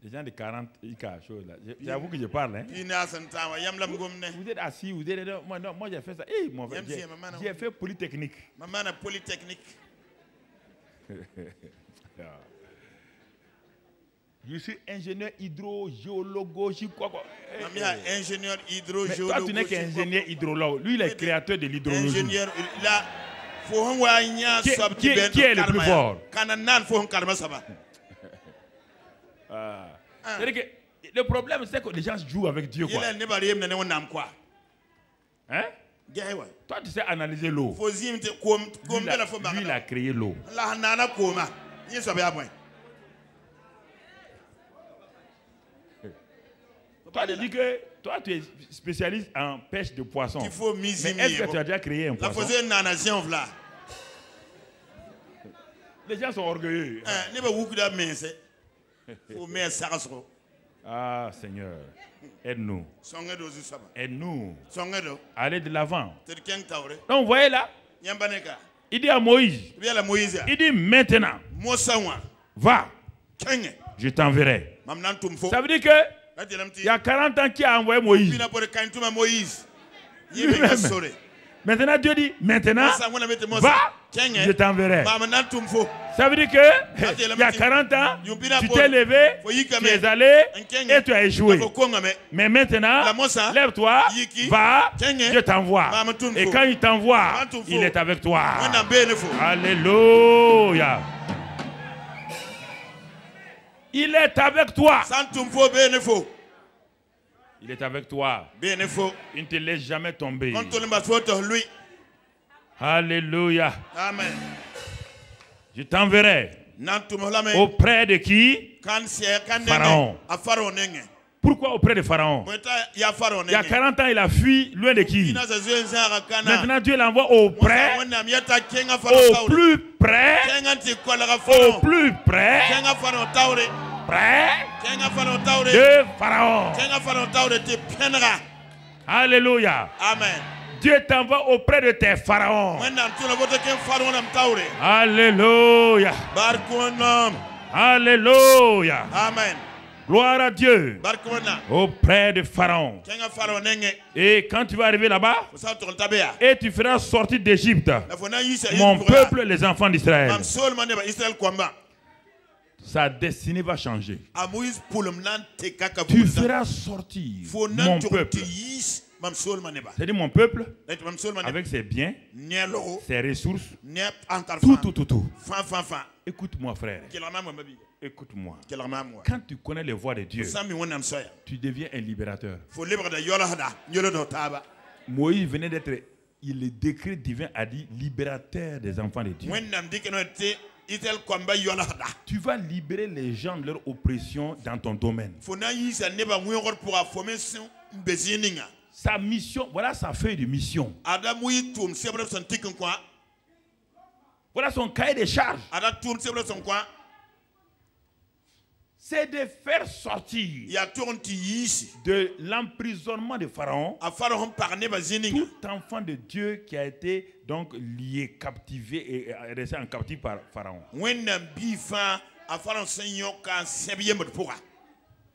Les gens de 40 choses là. J'avoue que je parle. Hein? Vous êtes assis, vous êtes. Moi j'ai fait ça. Hey, j'ai fait Polytechnique. Je suis ingénieur hydrogéologue, quoi. Ingénieur hydrogéologue. Toi, tu n'es qu'ingénieur hydrologue. Lui, il est créateur de l'hydrologie. Ingénieur, qui est le plus fort? C'est-à-dire que le problème, c'est que les gens jouent avec Dieu. Quoi. Hein? Toi, tu sais analyser l'eau. Lui, il a créé l'eau. Toi, tu dis que toi, tu es spécialiste en pêche de poissons. Mais est-ce que tu as déjà créé un poisson? Les gens sont orgueilleux. Ah, Seigneur, aide-nous. Aide-nous. Allez de l'avant. Donc, vous voyez là, il dit à Moïse, il dit maintenant, va, je t'enverrai. Ça veut dire que il y a 40 ans qui a envoyé Moïse. Maintenant Dieu dit, maintenant, va, je t'enverrai. Ça veut dire que il y a 40 ans, tu t'es levé, tu es allé et tu as échoué. Mais maintenant, lève-toi, va, je t'envoie. Et quand il t'envoie, il est avec toi. Alléluia. Il est avec toi. Il est avec toi. Il ne te laisse jamais tomber. Alléluia. Amen. Je t'enverrai. Auprès de qui? Pharaon. Pourquoi auprès de Pharaon? Il y a 40 ans, il a fui loin de qui? Maintenant, Dieu l'envoie auprès, au plus près, au plus près auprès de Pharaon. Alléluia. Amen. Dieu t'envoie auprès de tes pharaons. Alléluia. Alléluia. Amen. Gloire à Dieu. Auprès de Pharaon. Et quand tu vas arriver là-bas, et tu feras sortir d'Égypte mon peuple, les enfants d'Israël. Sa destinée va changer. Tu feras sortir mon peuple. C'est-à-dire mon peuple avec ses biens, ses ressources, tout. Écoute-moi, frère. Écoute-moi. Quand tu connais les voies de Dieu, tu deviens un libérateur. Moïse venait d'être, le décret divin a dit libérateur des enfants de Dieu. Tu vas libérer les gens de leur oppression dans ton domaine. Sa mission, voilà sa feuille de mission. Voilà son cahier de charges. C'est de faire sortir de l'emprisonnement de Pharaon tout enfant de Dieu qui a été donc lié, captivé et resté en captif par Pharaon.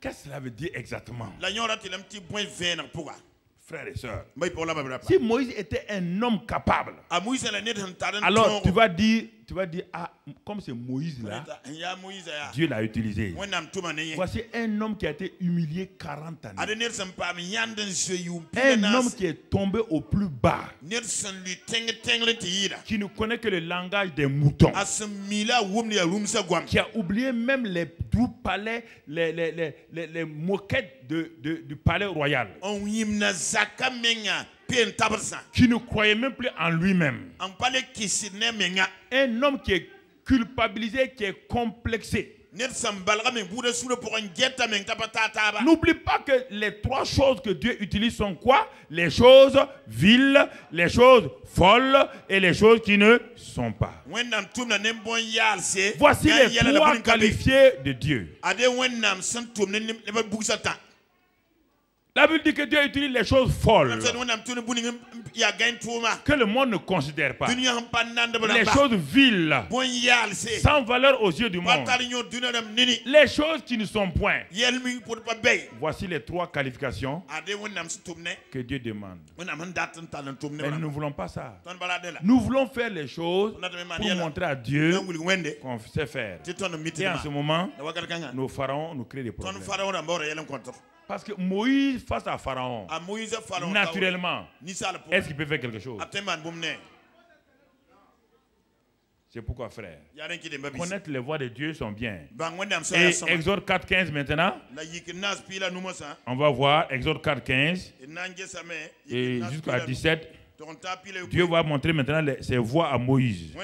Qu'est-ce que cela veut dire exactement? Frères et sœurs, si Moïse était un homme capable, alors tu vas dire, ah, comme c'est Moïse là, Dieu l'a utilisé. Voici un homme qui a été humilié 40 années. Un homme qui est tombé au plus bas, qui ne connaît que le langage des moutons, qui a oublié même les doux palais, les moquettes du palais royal, qui ne croyait même plus en lui-même. Un homme qui est culpabilisé, qui est complexé. N'oublie pas que les trois choses que Dieu utilise sont quoi? Les choses viles, les choses folles et les choses qui ne sont pas. Voici les trois qualifiés de Dieu. La Bible dit que Dieu utilise les choses folles que le monde ne considère pas. Les choses viles, sans valeur aux yeux du monde. Les choses qui ne sont point. Voici les trois qualifications que Dieu demande. Mais nous ne voulons pas ça. Nous voulons faire les choses pour montrer à Dieu qu'on sait faire. Et en ce moment, nos pharaons nous créent des problèmes. Parce que Moïse face à Pharaon, naturellement, est-ce qu'il peut faire quelque chose? C'est pourquoi, frère, connaître les voies de Dieu sont bien. Et Exode 4.15 maintenant, on va voir Exode 4.15 et jusqu'à 17. Dieu va montrer maintenant ses voies à Moïse.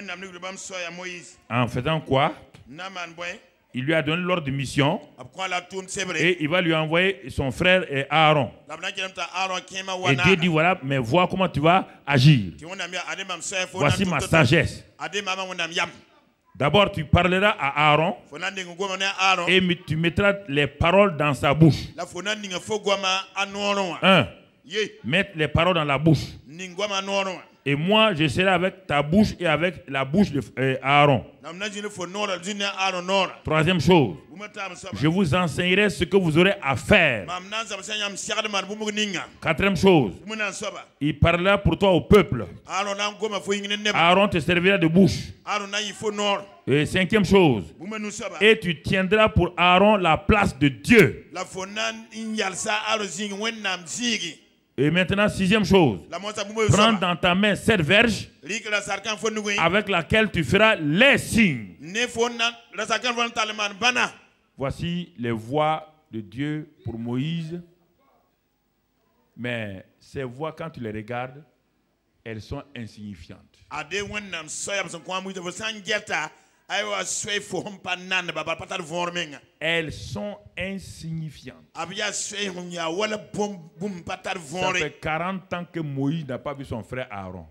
En faisant quoi? Il lui a donné l'ordre de mission et il va lui envoyer son frère Aaron. Et Dieu dit, voilà, mais vois comment tu vas agir. Voici ma sagesse. D'abord, tu parleras à Aaron et tu mettras les paroles dans sa bouche. 1. Mettre les paroles dans la bouche. Et moi, je serai avec ta bouche et avec la bouche d'Aaron. 3e chose, je vous enseignerai ce que vous aurez à faire. 4e chose, il parlera pour toi au peuple. Aaron te servira de bouche. Et 5e chose, et tu tiendras pour Aaron la place de Dieu. Et maintenant, 6e chose, prends dans ta main cette verge avec laquelle tu feras les signes. Voici les voies de Dieu pour Moïse. Mais ces voies, quand tu les regardes, elles sont insignifiantes. elles sont insignifiantes. Ça fait 40 ans que Moïse n'a pas vu son frère Aaron.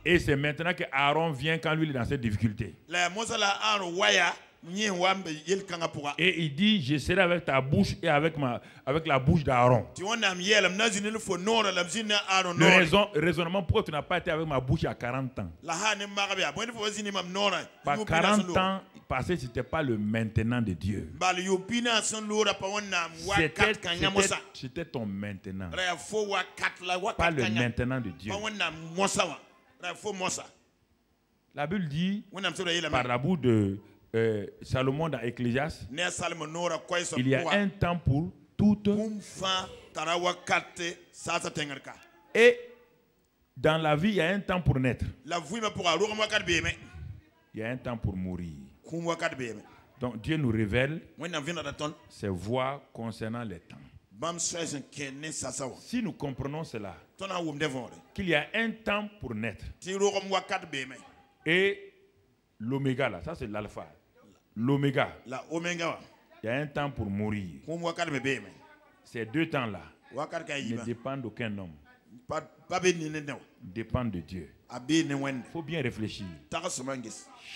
Et c'est maintenant que Aaron vient quand lui il est dans cette difficulté. Et il dit, je serai avec ta bouche et avec la bouche d'Aaron. Le raisonnement, pourquoi tu n'as pas été avec ma bouche il y a 40 ans? Par 40 ans passé, ce n'était pas le maintenant de Dieu. C'était ton maintenant. Pas le maintenant de Dieu. La Bible dit, par la bouche de Salomon dans Ecclésiaste, il y a un temps pour toutes. Et dans la vie, il y a un temps pour naître. Il y a un temps pour mourir. Donc Dieu nous révèle ses voies concernant les temps. Si nous comprenons cela, qu'il y a un temps pour naître et l'oméga là, ça c'est l'alpha. L'oméga, il y a un temps pour mourir. Ces deux temps-là ne dépendent d'aucun homme. Dépendent de Dieu. Il faut bien réfléchir.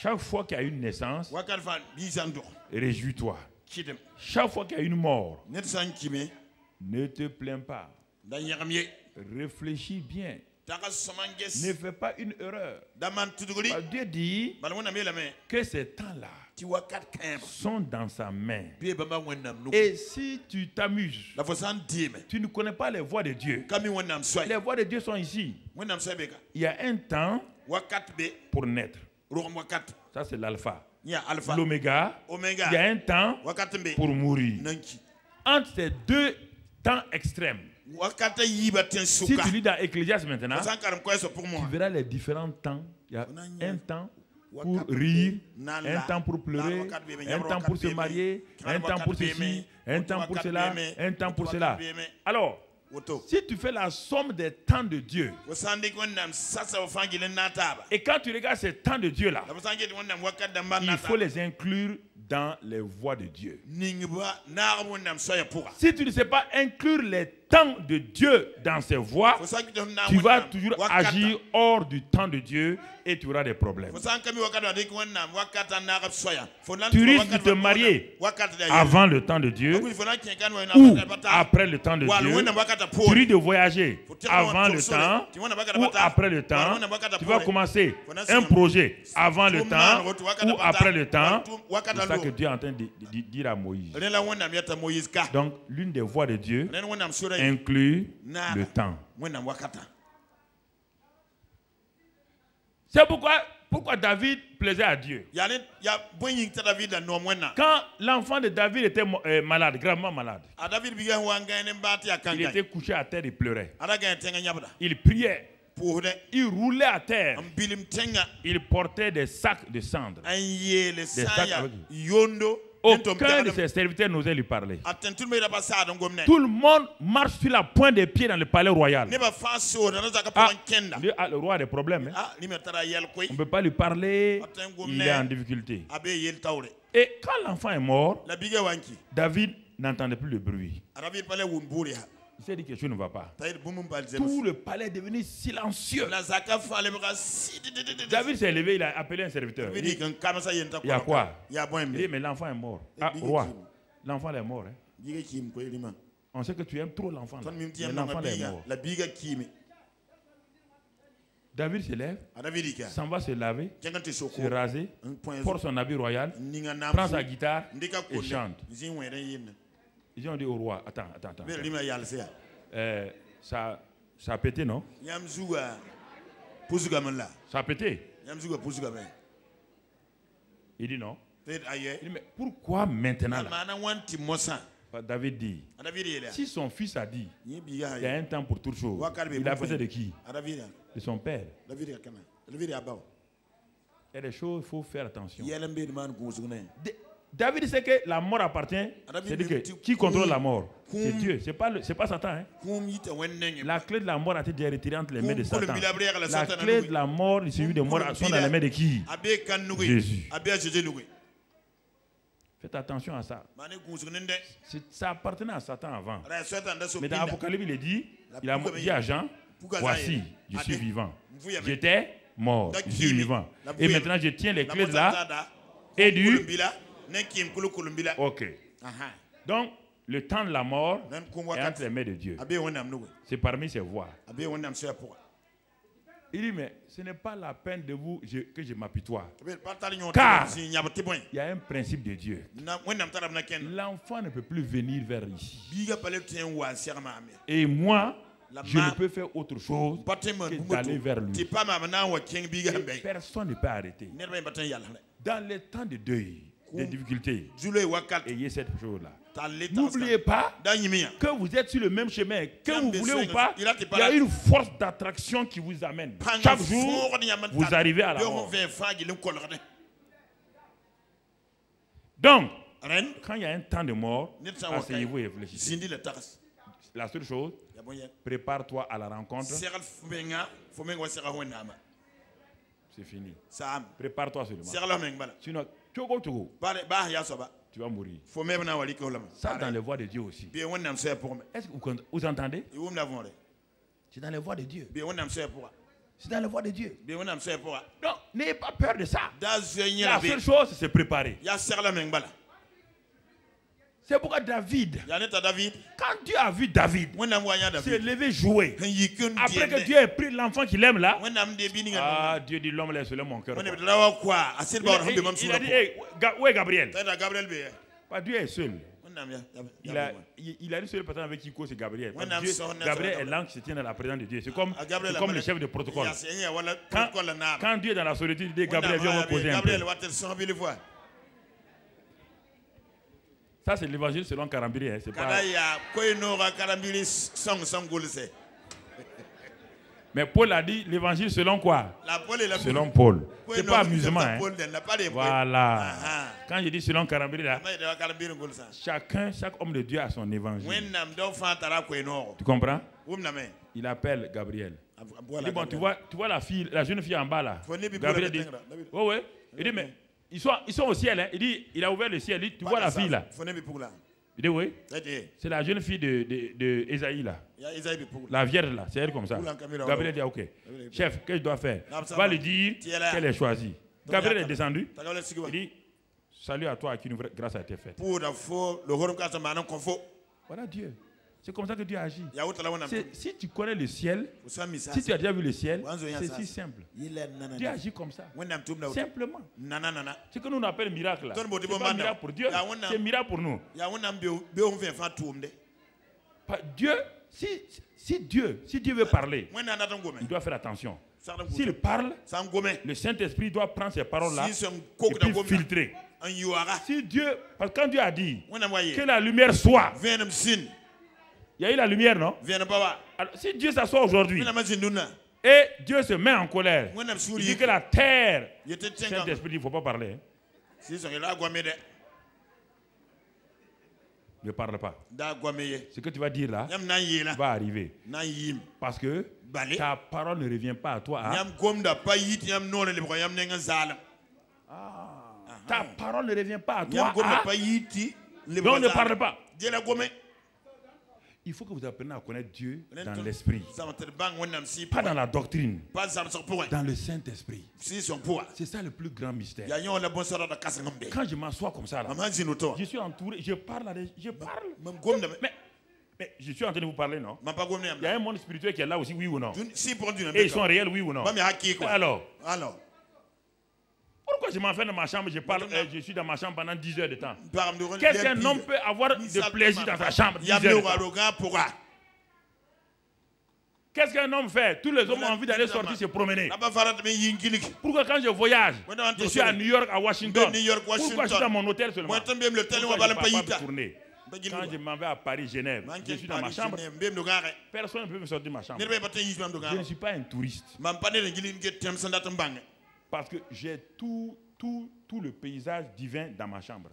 Chaque fois qu'il y a une naissance, réjouis-toi. Chaque fois qu'il y a une mort, ne te plains pas. Réfléchis bien. Ne fais pas une erreur. Dieu dit que ces temps-là sont dans sa main. Et si tu t'amuses, tu ne connais pas les voies de Dieu. Les voies de Dieu sont ici. Il y a un temps pour naître. Ça c'est l'alpha. L'oméga, il y a un temps pour mourir. Entre ces deux temps extrêmes, si tu lis dans Ecclésiaste maintenant, tu verras les différents temps. Il y a un temps pour rire, un temps pour pleurer, un temps pour se marier, un temps pour ceci, un temps pour cela, un temps pour cela. Alors, si tu fais la somme des temps de Dieu, et quand tu regardes ces temps de Dieu là, il faut les inclure dans les voies de Dieu. Si tu ne sais pas inclure les temps de Dieu dans ses voies, tu vas toujours agir hors du temps de Dieu et tu auras des problèmes. Tu risques de te marier avant le temps de Dieu ou après le temps de Dieu. Tu risques de voyager avant le temps ou après le temps. Tu vas commencer un projet avant le temps ou après le temps. C'est ça que Dieu est en train de dire à Moïse. Donc, l'une des voies de Dieu inclut le temps. C'est pourquoi David plaisait à Dieu. Quand l'enfant de David était malade, gravement malade, il était couché à terre et pleurait. Il priait. Il roulait à terre. Il portait des sacs de cendres. Des sacs avec... Aucun de ses serviteurs n'osait lui parler. Tout le monde marche sur la pointe des pieds dans le palais royal. Le roi a des problèmes. Hein? On ne peut pas lui parler. Il est en difficulté. Et quand l'enfant est mort, David n'entendait plus le bruit. Il s'est dit que quelque chose ne va pas. Tout le palais est devenu silencieux. David s'est levé, il a appelé un serviteur. Il y a quoi? Il dit, mais l'enfant est mort. Ah, roi, l'enfant est mort. Hein? On sait que tu aimes trop l'enfant. Mais l'enfant est mort. David se lève, s'en va se laver, se raser, porte son habit royal, prend sa guitare et chante. Ils ont dit au roi, attends. Ça a pété, non? Ça a pété. Il dit non. Il dit, mais pourquoi maintenant là? David dit, si son fils a dit, il y a un temps pour toute chose, il a besoin de qui? De son père. Il y a des choses, il faut faire attention. David sait que la mort appartient. C'est-à-dire que qui contrôle la mort? C'est Dieu. C'est pas Satan. Hein? La clé de la mort a été déjà retirée entre les mains de Satan. La clé de la mort, le suivi de mort sont dans les mains de qui? Jésus. Faites attention à ça. Ça appartenait à Satan avant. Mais dans l'Apocalypse, il est dit, il a dit à Jean, voici, je suis vivant. J'étais mort, je suis vivant. Et maintenant, je tiens les clés de là et du... Ok. Donc, le temps de la mort est entre les mains de Dieu. C'est parmi ses voies. Il dit, mais ce n'est pas la peine de vous que je m'apitoie. Car il y a un principe de Dieu. L'enfant ne peut plus venir vers ici. Et moi, je ne peux faire autre chose que d'aller vers lui. Et personne ne peut arrêter. Dans les temps de deuil, des difficultés, ayez cette chose-là. N'oubliez pas que vous êtes sur le même chemin, que vous voulez ou pas, il y a une force d'attraction qui vous amène. Chaque jour, vous arrivez à la mort. Donc, quand il y a un temps de mort, asseyez-vous et réfléchissez. La seule chose, prépare-toi à la rencontre. C'est fini. Prépare-toi seulement. Sinon, tu vas mourir. Ça dans les voies de Dieu aussi. Est-ce que vous entendez? C'est dans les voies de Dieu. C'est dans les voies de Dieu. Donc, n'ayez pas peur de ça. La seule chose, c'est se préparer. C'est pourquoi David, quand Dieu a vu David s'est levé jouer, après que Dieu ait pris l'enfant qu'il aime là, Dieu dit l'homme laisse mon cœur. Il a dit, hey, où est Gabriel? Pas Dieu est seul. Il a dit seul personne avec qui cause, c'est Gabriel. Gabriel est l'ange qui se tient dans la présence de Dieu. C'est comme le chef de protocole. Quand Dieu est dans la solitude, il dit Gabriel, viens me poser un peu. Ça, c'est l'évangile selon Karambiri. Hein. C'est pas... Mais Paul a dit l'évangile selon quoi? Selon Paul. C'est pas amusement. Hein. Voilà. Quand je dis selon Karambiri, là, chaque homme de Dieu a son évangile. Tu comprends? Il appelle Gabriel. Il dit, bon, tu vois la jeune fille en bas là. Gabriel dit, oui. Il dit, mais ils sont au ciel. Hein. Il dit, il a ouvert le ciel. Il dit, tu vois la fille là. Il dit, oui. C'est la jeune fille de Esaïe là. La vierge là. C'est elle comme ça. Gabriel dit, ok. Chef, qu'est-ce que je dois faire? Va lui dire qu'elle est choisie. Gabriel est descendu. Il dit, salut à toi à qui une grâce a été faite. Voilà Dieu. C'est comme ça que Dieu agit. Si tu connais le ciel, si tu as déjà vu le ciel, c'est si simple. Dieu agit comme ça. Simplement. Ce que nous appelons miracle, ce n'est pas miracle pour Dieu, c'est miracle pour nous. Dieu, si Dieu veut parler, il doit faire attention. S'il parle, le Saint-Esprit doit prendre ces paroles-là et puis filtrer. Si Dieu, parce que quand Dieu a dit que la lumière soit, il y a eu la lumière, non? Alors, si Dieu s'assoit aujourd'hui et Dieu se met en colère, il dit que la terre, Saint-Esprit, il ne faut pas parler. Hein? Ne parle pas. Ce que tu vas dire là va arriver. Parce que ta parole ne revient pas à toi. Hein? Ta parole ne revient pas à toi. Donc ne parle pas. Il faut que vous appreniez à connaître Dieu dans l'esprit. Pas dans la doctrine. Dans le Saint-Esprit. C'est ça le plus grand mystère. Quand je m'assois comme ça, là, je suis entouré, je parle. Mais je suis en train de vous parler, non? Il y a un monde spirituel qui est là aussi, oui ou non? Et ils sont réels, oui ou non? Alors, pourquoi je m'enferme dans ma chambre, je suis dans ma chambre pendant 10 heures de temps? Qu'est-ce qu'un homme peut avoir de plaisir dans sa chambre 10 heures de temps? Qu'est-ce qu'un homme fait? Tous les hommes ont envie d'aller sortir se promener. Pourquoi quand je voyage, je suis à New York, à Washington, pourquoi je suis dans mon hôtel seulement? Pourquoi je ne peux pas tourner? Quand je m'en vais à Paris, Genève, je suis dans ma chambre. Personne ne peut me sortir de ma chambre. Je ne suis pas un touriste. Parce que j'ai tout tout le paysage divin dans ma chambre.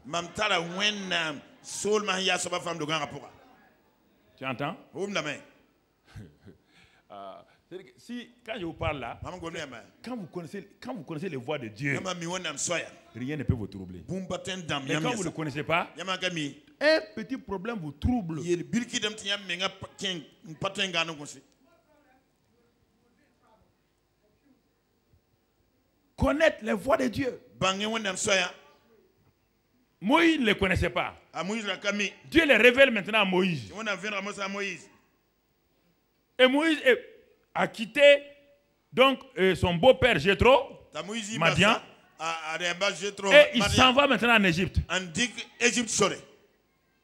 Tu entends? Si, quand je vous parle là, quand vous connaissez les voix de Dieu, rien ne peut vous troubler. Mais quand vous ne le connaissez pas, un petit problème vous trouble. Connaître les voix de Dieu. Moïse ne les connaissait pas. Dieu les révèle maintenant à Moïse. Et Moïse a quitté donc son beau-père Jéthro, Madian, et il s'en va maintenant en Égypte.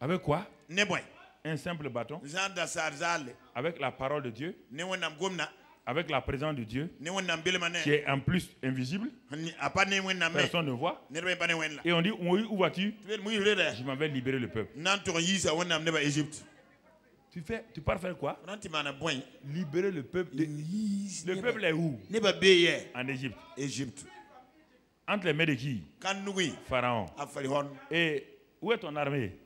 Avec quoi? Un simple bâton. Avec la parole de Dieu. Avec la présence de Dieu, qui est en plus invisible, personne ne voit. Et on dit, où vas-tu? Je m'en vais libérer le peuple. Tu pars faire quoi? Libérer le peuple. Le peuple est où? En Égypte. Entre les mains de qui? Pharaon. Et où est ton armée?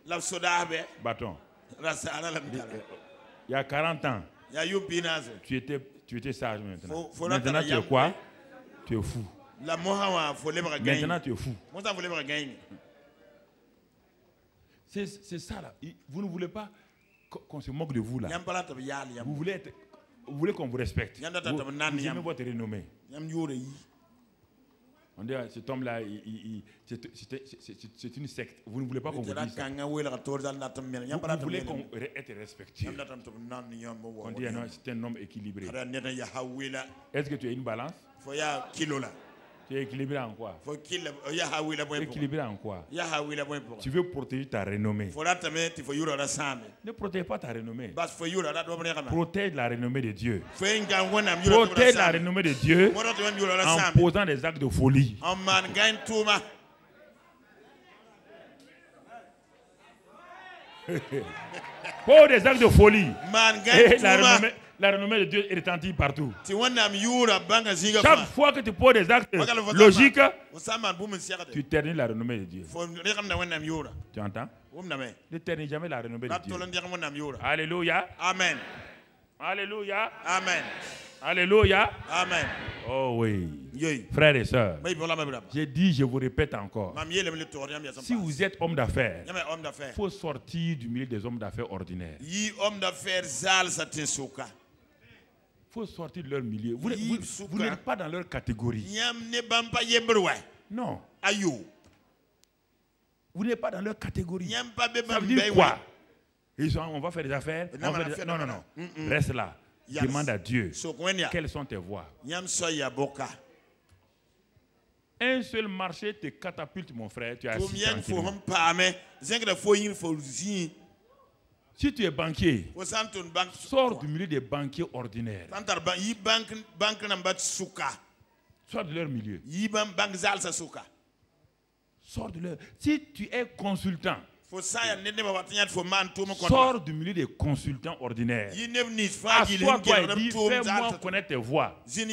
Bâton. Il y a 40 ans, tu étais sage maintenant. Maintenant tu es quoi? Tu es fou. Maintenant tu es fou. C'est ça là. Vous ne voulez pas qu'on se moque de vous là. Vous voulez qu'on vous respecte. Vous aimez votre renommée. On dit cet homme là, c'est une secte. Vous ne voulez pas qu'on vous dise ça. Vous voulez qu'on être respecté. On dit non, c'est un homme équilibré. Est-ce que tu as une balance? Tu es équilibré en quoi? Équilibré en quoi? Tu veux protéger ta renommée. Ne protège pas ta renommée. Protège la renommée de Dieu. Protège la renommée de Dieu en posant des actes de folie. Pose des actes de folie. Et la renommée de Dieu est retentie partout. Chaque fois que tu poses des actes logiques, tu termines la renommée de Dieu. Tu entends? Ne termine jamais la renommée de Dieu. Alléluia. Amen. Alléluia. Amen. Alléluia. Amen. Oh oui. Frères et sœurs, j'ai dit, je vous répète encore. Si vous êtes homme d'affaires, il faut sortir du milieu des hommes d'affaires ordinaires. Il faut sortir de leur milieu. Vous n'êtes pas dans leur catégorie. Non. Vous n'êtes pas dans leur catégorie. Ça veut dire quoi? On va faire des affaires. Non, non, non. Reste là. Demande à Dieu quelles sont tes voies. Un seul marché te catapulte, mon frère. Tu as assis tranquillement. Si tu es banquier, sors du milieu des banquiers ordinaires. Sors de leur milieu. Sors de leur. Si tu es consultant, sors du milieu des consultants ordinaires. Assois-toi et dis, fais-moi connaître tes voix. Et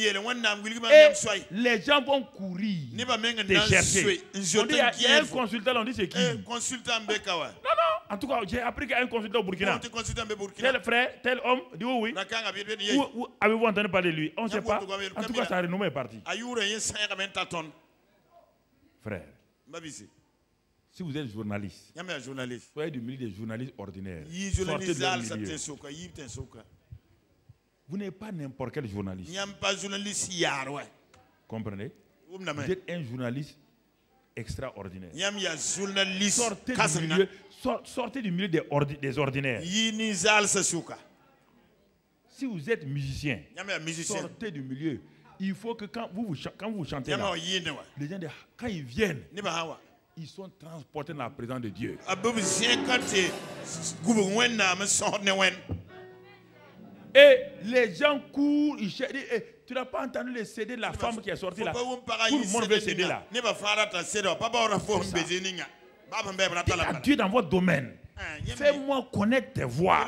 les gens vont courir te chercher. On dit, il y a un consultant, on dit c'est qui? Non, non. En tout cas, j'ai appris qu'il y a un consultant au Burkina. Tel frère, tel homme, dit oui. Où avez-vous entendu parler de lui? On ne sait pas. En tout cas, sa renommée est partie. Frère, si vous êtes journaliste, soyez du milieu des journalistes ordinaires. Sortez de leur milieu. Vous n'êtes pas n'importe quel journaliste. Comprenez? Vous êtes un journaliste extraordinaire. Sortez du milieu des ordinaires. Si vous êtes musicien, sortez du milieu. Il faut que quand vous chantez là, les gens, quand ils viennent, ils sont transportés dans la présence de Dieu. Et les gens courent, ils cherchent. Tu n'as pas entendu le CD de la femme qui est sortie là? Tout le monde veut le CD là. Dites à Dieu dans votre domaine. Fais-moi connaître tes voix.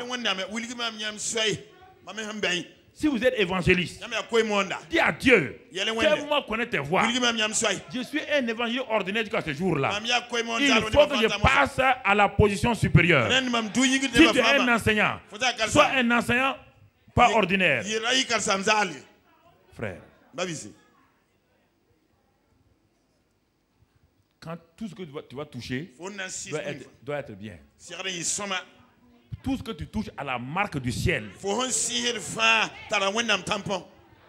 Si vous êtes évangéliste, dis à Dieu, fais-moi connaître tes voix. Je suis un évangéliste ordinaire jusqu'à ce jour-là. Il faut que je passe à la position supérieure. Si tu es un enseignant, sois un enseignant pas ordinaire. Frère, quand tout ce que tu vas toucher doit être bien. Tout ce que tu touches à la marque du ciel.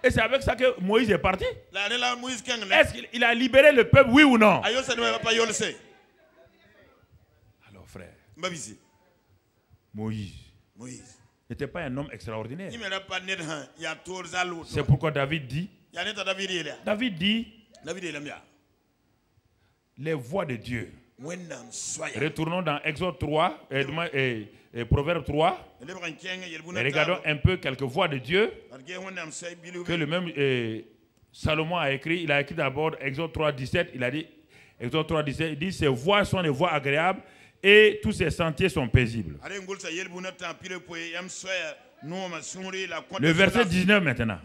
Et c'est avec ça que Moïse est parti. Est-ce qu'il a libéré le peuple, oui ou non? Alors frère, Moïse n'était pas un homme extraordinaire. C'est pourquoi David dit, les voies de Dieu. Retournons dans Exode 3 et Proverbe 3 et regardons un peu quelques voies de Dieu que le même Salomon a écrit. Il a écrit d'abord Exode 3, 17. Il a dit, Exode 3, 17, il dit, ces voies sont des voies agréables et tous ces sentiers sont paisibles. Le verset 19 maintenant.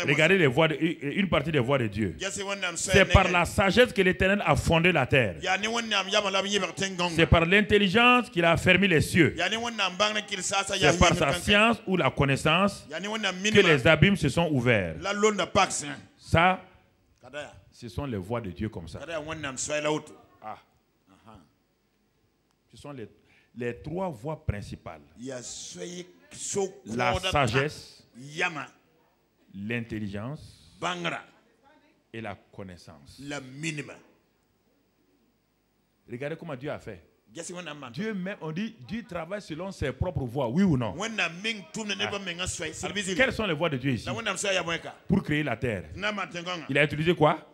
Regardez les voies une partie des voies de Dieu. C'est par la sagesse que l'Éternel a fondé la terre. C'est par l'intelligence qu'il a affermi les cieux. C'est par sa science ou la connaissance que les abîmes se sont ouverts. Ça, ce sont les voies de Dieu comme ça. Ce sont les trois voies principales. La sagesse, l'intelligence et la connaissance. Regardez comment Dieu a fait. Dieu même, on dit, Dieu travaille selon ses propres voies, oui ou non? Quelles sont les voies de Dieu ici? Pour créer la terre, il a utilisé quoi?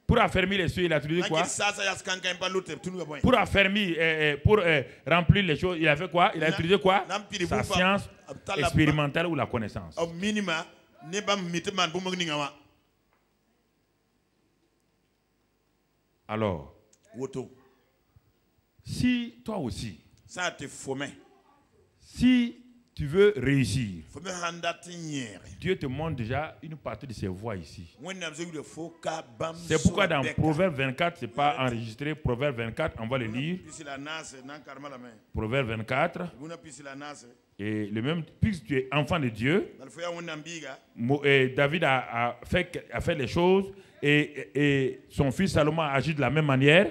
Pour affermir les cieux, il a utilisé quoi? Pour affermir, pour remplir les choses, il a fait quoi? Il a utilisé quoi? Sa science expérimentale ou la connaissance. Alors, si toi aussi, si tu veux réussir, Dieu te montre déjà une partie de ses voies ici. C'est pourquoi dans Proverbe 24, ce n'est pas enregistré. Proverbe 24, on va le lire. Proverbe 24. Et le même, puisque tu es enfant de Dieu, David a fait les choses et son fils Salomon a agi de la même manière.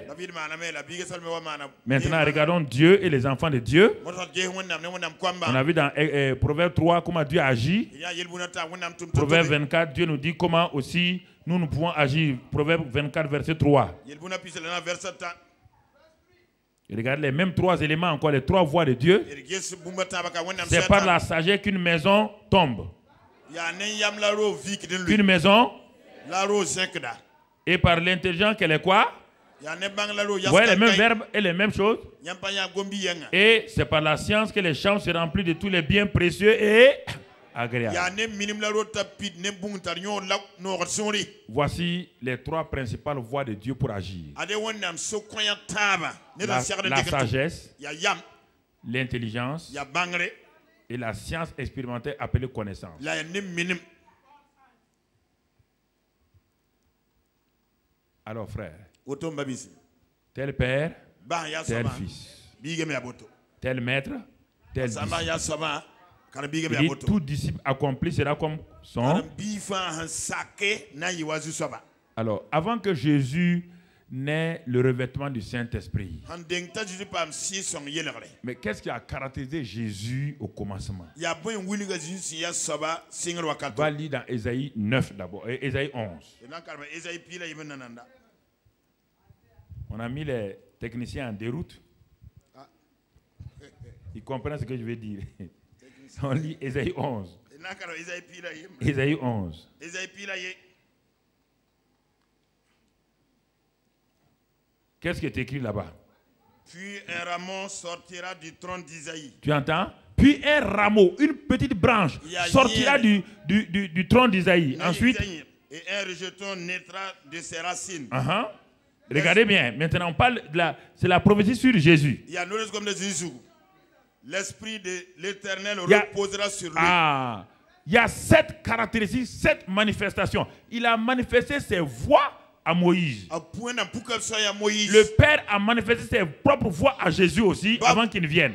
Maintenant, regardons Dieu et les enfants de Dieu. On a vu dans Proverbe 3 comment Dieu agit. Proverbe 24, Dieu nous dit comment aussi nous pouvons agir. Proverbe 24, verset 3. Regardez les mêmes trois éléments encore, les trois voies de Dieu. C'est par la sagesse qu'une maison tombe. Qu'une maison. Et par l'intelligence qu'elle est quoi? Vous voyez les mêmes verbes et les mêmes choses. Et c'est par la science que les champs se remplissent de tous les biens précieux et agréables. Voici les trois principales voies de Dieu pour agir. La sagesse, l'intelligence et la science expérimentée appelée connaissance. Alors frère, tel père, tel fils, tel maître, tel disciple. Il dit, tout disciple accompli sera comme son. Alors, avant que Jésus n'ait le revêtement du Saint-Esprit, mais qu'est-ce qui a caractérisé Jésus au commencement? On va lire dans Ésaïe 9 d'abord, et Ésaïe 11. On a mis les techniciens en déroute. Ils comprennent ce que je veux dire. On lit Ésaïe 11. Ésaïe 11. Qu'est-ce qui est écrit là-bas? Puis un rameau sortira du trône d'Isaïe. Tu entends? Puis un rameau, une petite branche, sortira du trône d'Isaïe. Ensuite, et un rejeton naîtra de ses racines. Regardez bien. Maintenant, on parle de c'est la prophétie sur Jésus. Il y a l'esprit de l'Éternel reposera sur lui. il y a 7 caractéristiques, 7 manifestations. Il a manifesté ses voix à Moïse. Le Père a manifesté ses propres voix à Jésus aussi avant qu'il ne vienne.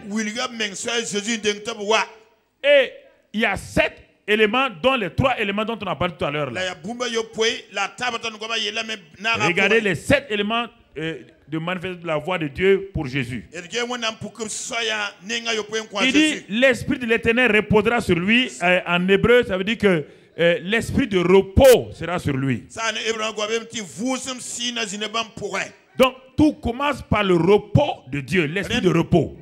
Et il y a 7 éléments, dont les 3 éléments dont on a parlé tout à l'heure. Regardez les 7 éléments de manifester la voix de Dieu pour Jésus. Il dit l'Esprit de l'Éternel reposera sur lui. En hébreu, ça veut dire que l'esprit de repos sera sur lui. Donc tout commence par le repos de Dieu, l'esprit de repos.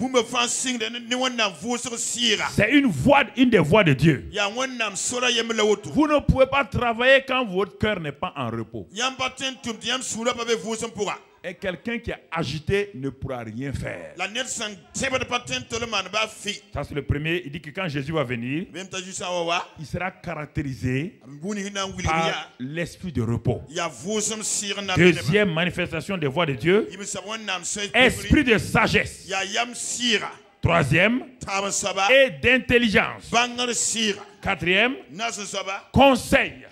C'est une des voix de Dieu. Vous ne pouvez pas travailler quand votre cœur n'est pas en repos. Et quelqu'un qui est agité ne pourra rien faire. Ça c'est le premier. Il dit que quand Jésus va venir, il sera caractérisé par l'esprit de repos. Deuxième manifestation des voix de Dieu, esprit de sagesse. Troisième, et d'intelligence. Quatrième, conseil.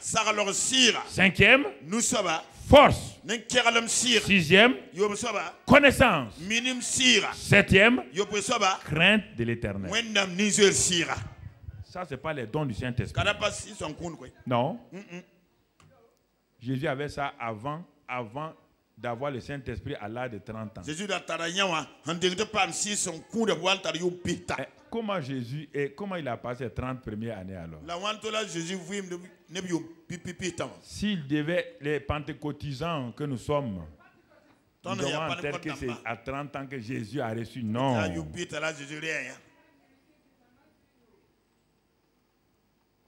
Cinquième, force. Sixième, connaissance. Septième, crainte de l'Éternel. Ça, ce n'est pas les dons du Saint-Esprit. Non. Jésus avait ça avant d'avoir le Saint-Esprit à l'âge de 30 ans. Comment il a passé les 30 premières années alors? S'il devait, les pentecôtisants que nous sommes, nous devons entendre que c'est à 30 ans que Jésus a reçu. Non.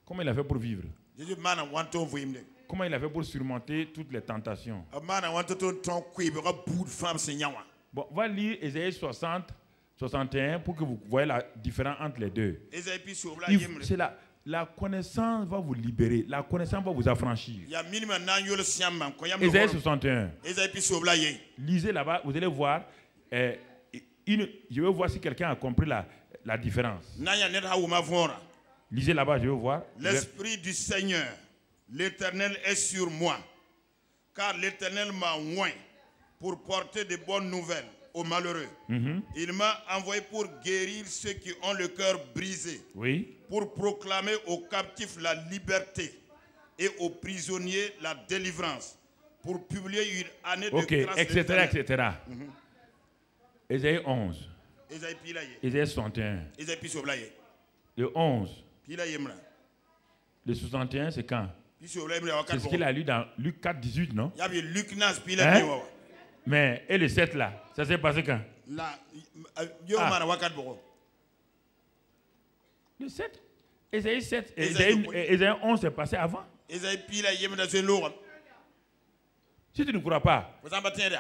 Comment il a fait pour vivre? Comment il a fait pour surmonter toutes les tentations? Bon, on va lire Ésaïe 60, 61 pour que vous voyez la différence entre les deux. C'est la connaissance va vous libérer. La connaissance va vous affranchir. Ésaïe 61. Lisez là-bas, vous allez voir. Je veux voir si quelqu'un a compris la différence. Lisez là-bas, je veux voir. L'Esprit du Seigneur, l'Éternel est sur moi, car l'Éternel m'a oint pour porter de bonnes nouvelles aux malheureux. Il m'a envoyé pour guérir ceux qui ont le cœur brisé, pour proclamer aux captifs la liberté et aux prisonniers la délivrance, pour publier une année de grâce. Etc. Ésaïe 11. Ésaïe 61. Le 11. Le 61, c'est quand? C'est ce qu'il a lu dans Luc 4, 18, non? Hein? Mais, et le 7 là, ça s'est passé quand? Le 7? Ésaïe 7, Ésaïe 11 c'est passé avant. Si tu ne crois pas,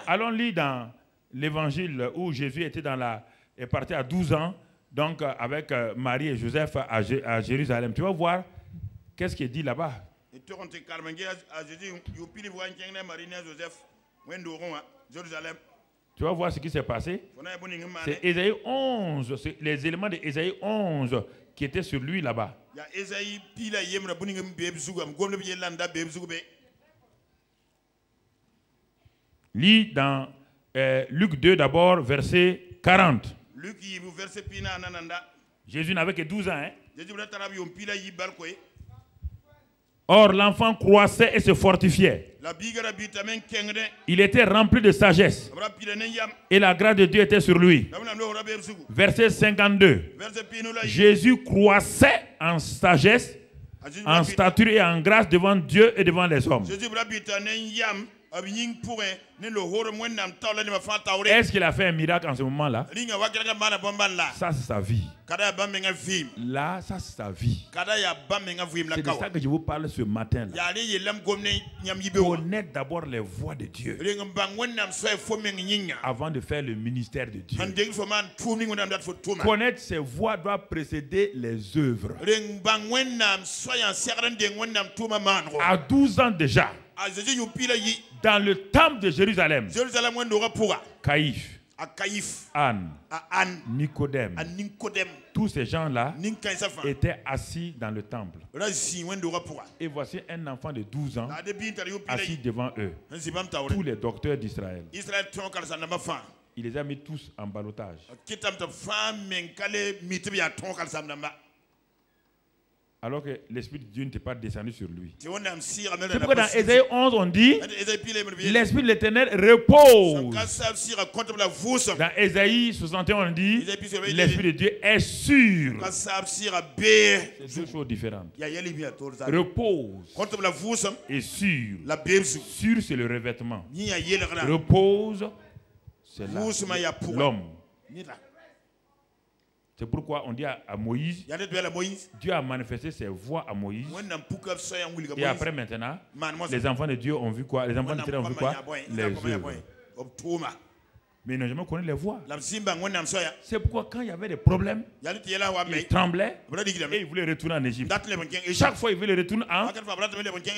allons lire dans l'évangile où Jésus est parti à 12 ans, donc avec Marie et Joseph à Jérusalem. Tu vas voir qu'est-ce qui est dit là-bas. Tu vas voir ce qui s'est passé. C'est Ésaïe 11, c'est les éléments de Ésaïe 11 qui étaient sur lui là-bas. Lis dans Luc 2 d'abord, verset 40. Jésus n'avait que 12 ans. Hein? Or, l'enfant croissait et se fortifiait. Il était rempli de sagesse. Et la grâce de Dieu était sur lui. Verset 52. Jésus croissait en sagesse, en stature et en grâce devant Dieu et devant les hommes. Est-ce qu'il a fait un miracle en ce moment-là? Ça, c'est sa vie. Là, ça, c'est sa vie. C'est de ça que je vous parle ce matin. Connaître d'abord les voies de Dieu avant de faire le ministère de Dieu. Connaître ses voies doit précéder les œuvres. À 12 ans déjà, dans le temple de Jérusalem, Caïphe, à Caïphe, Anne, à Anne, Nicodème, à Nicodème, tous ces gens-là Ninka Isafa, étaient assis dans le temple. Razi Wendora Pura. Et voici un enfant de 12 ans La debi interview assis pilei. devant eux. Nzibam taure. Tous les docteurs d'Israël. Israël ton kal sanama fa. Il les a mis tous en ballottage. Kitam ta fa men kale mitbi ya ton kal sanama. Alors que l'Esprit de Dieu n'était pas descendu sur lui. Ti wonam sir amel C'est pourquoi dans Ésaïe 11, on dit l'Esprit de l'Éternel repose. Dans Ésaïe 61, on dit l'Esprit de Dieu est sûr. C'est deux choses différentes. Repose et sûr. Sûr, c'est le revêtement. Repose, c'est l'homme. C'est pourquoi on dit à Moïse, Dieu a manifesté ses voix à Moïse. Et après maintenant, les enfants de Dieu ont vu quoi? Les enfants d'Israël ont vu quoi? Les œuvres. Mais ils n'ont jamais connu les voix. C'est pourquoi quand il y avait des problèmes, ils tremblaient et ils voulaient retourner en Égypte. Chaque fois, ils veulent retourner en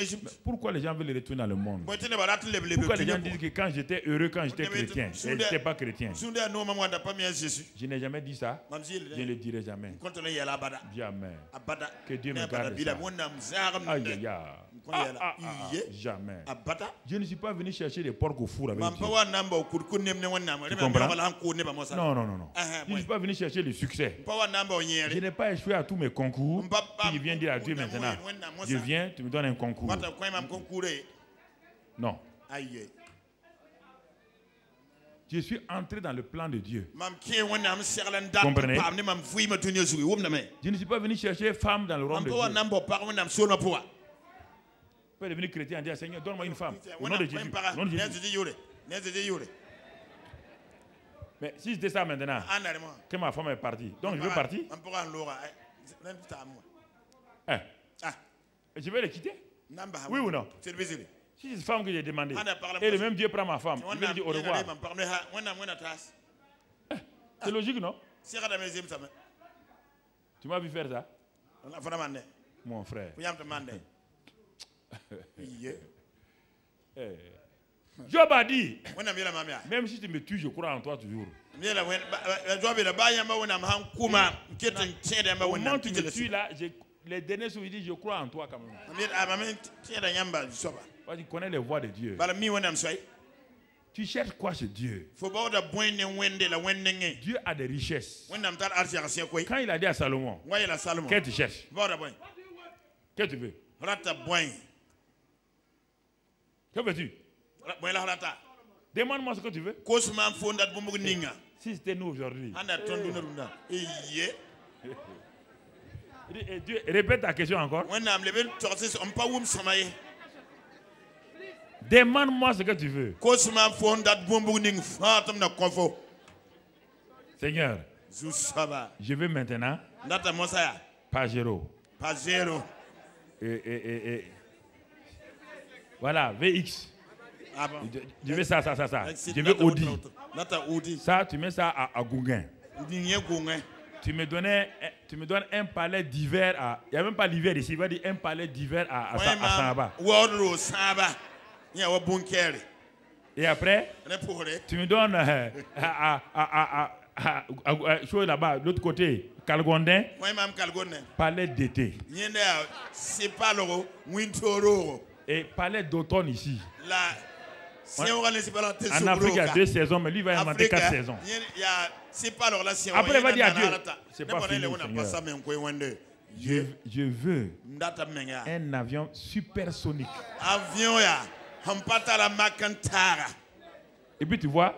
Égypte. Pourquoi les gens veulent retourner dans le monde? Pourquoi les gens disent que quand j'étais heureux, quand j'étais chrétien, et je n'étais pas chrétien? Je n'ai jamais dit ça. Je ne le dirai jamais. Jamais. Que Dieu me garde ça. Aïe, aïe, aïe. Jamais. Je ne suis pas venu chercher des porcs au four avec Dieu. Tu comprends? Non, non, non, non. Je ne suis pas venu chercher le succès. Je n'ai pas échoué à tous mes concours. Tu viens dire à Dieu maintenant, je viens, tu me donnes un concours. Non. Je suis entré dans le plan de Dieu. Comprenez? Je ne suis pas venu chercher femme dans le royaume de Dieu. Tu peux devenir chrétien et dire, Seigneur, donne-moi une femme. Au nom de Jésus. Au nom de Jésus. Mais si c'était ça maintenant, que ma femme est partie, donc je veux partir. Je vais le quitter? Oui ou non? Si c'est une femme que j'ai demandé, et le même Dieu prend ma femme, il me dit au revoir. C'est logique, non? Tu m'as vu faire ça? Mon frère. Job a dit, même si tu me tues, je crois en toi toujours. Au moment où tu me tues là, les derniers jours, il dit, je crois en toi quand même. Tu connais les voies de Dieu. Tu cherches quoi chez Dieu? Dieu a des richesses. Quand il a dit à Salomon, qu'est-ce que tu cherches? Qu'est-ce que tu veux? Que veux-tu? Demande-moi ce que tu veux. Si c'était nous aujourd'hui. Dieu, répète ta question encore. Demande-moi ce que tu veux. Seigneur, je veux maintenant Pajero. Voilà, VX. Je veux ça. Je veux Audi. Ça, tu mets ça à Gouguin. Tu me donnes un palais d'hiver il n'y a même pas l'hiver ici, il va dire un palais d'hiver à Samba. Et après, tu me donnes chose là-bas, de l'autre côté, Calgondin, palais d'été. Et palais d'automne ici. En Afrique, il y a 2 saisons, mais lui va inventer 4 saisons. Après, il va dire à Dieu, c'est pas fini, Seigneur. Je veux un avion supersonique. Et puis tu vois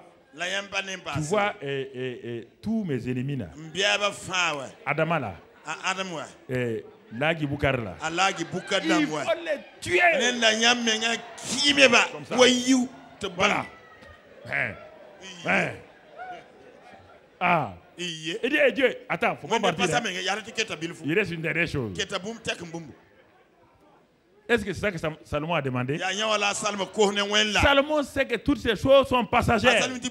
tous mes ennemis là. Adama là. Lagi Boukar là. Il faut les tuer. Comme ça. Voilà. Et Dieu, attends, faut pas partir. Il reste une dernière chose. Est-ce que c'est ça que Salomon a demandé? Salomon sait que toutes ces choses sont passagères. Mais si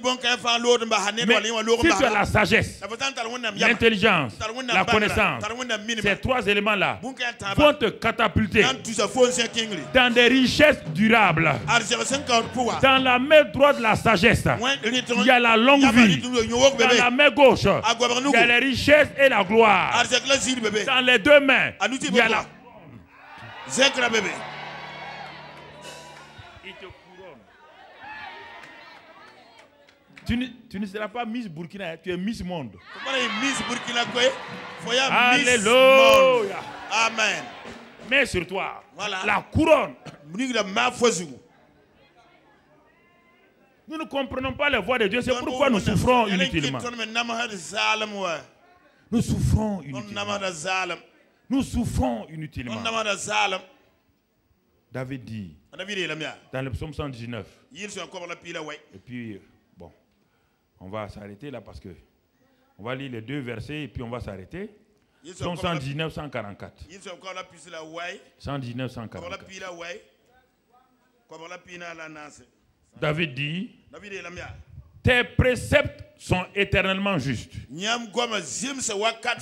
tu as la sagesse, l'intelligence, la connaissance, ces trois éléments-là vont te catapulter dans des richesses durables. Dans la main droite de la sagesse, il y a la longue vie. Dans la main gauche, il y a les richesses et la gloire. Dans les deux mains, il y a la... Il te couronne. Tu ne seras pas Miss Burkina, tu es Miss Monde. Alléluia. Amen. Mais sur toi, voilà. La couronne. Nous ne comprenons pas les voix de Dieu, c'est pourquoi nous souffrons inutilement. Nous souffrons inutilement. Nous souffrons inutilement. David dit dans le psaume 119. Et puis, bon, on va s'arrêter là parce que on va lire les deux versets et puis on va s'arrêter. Psaume 119, 144. 119, 144. David dit, tes préceptes sont éternellement justes.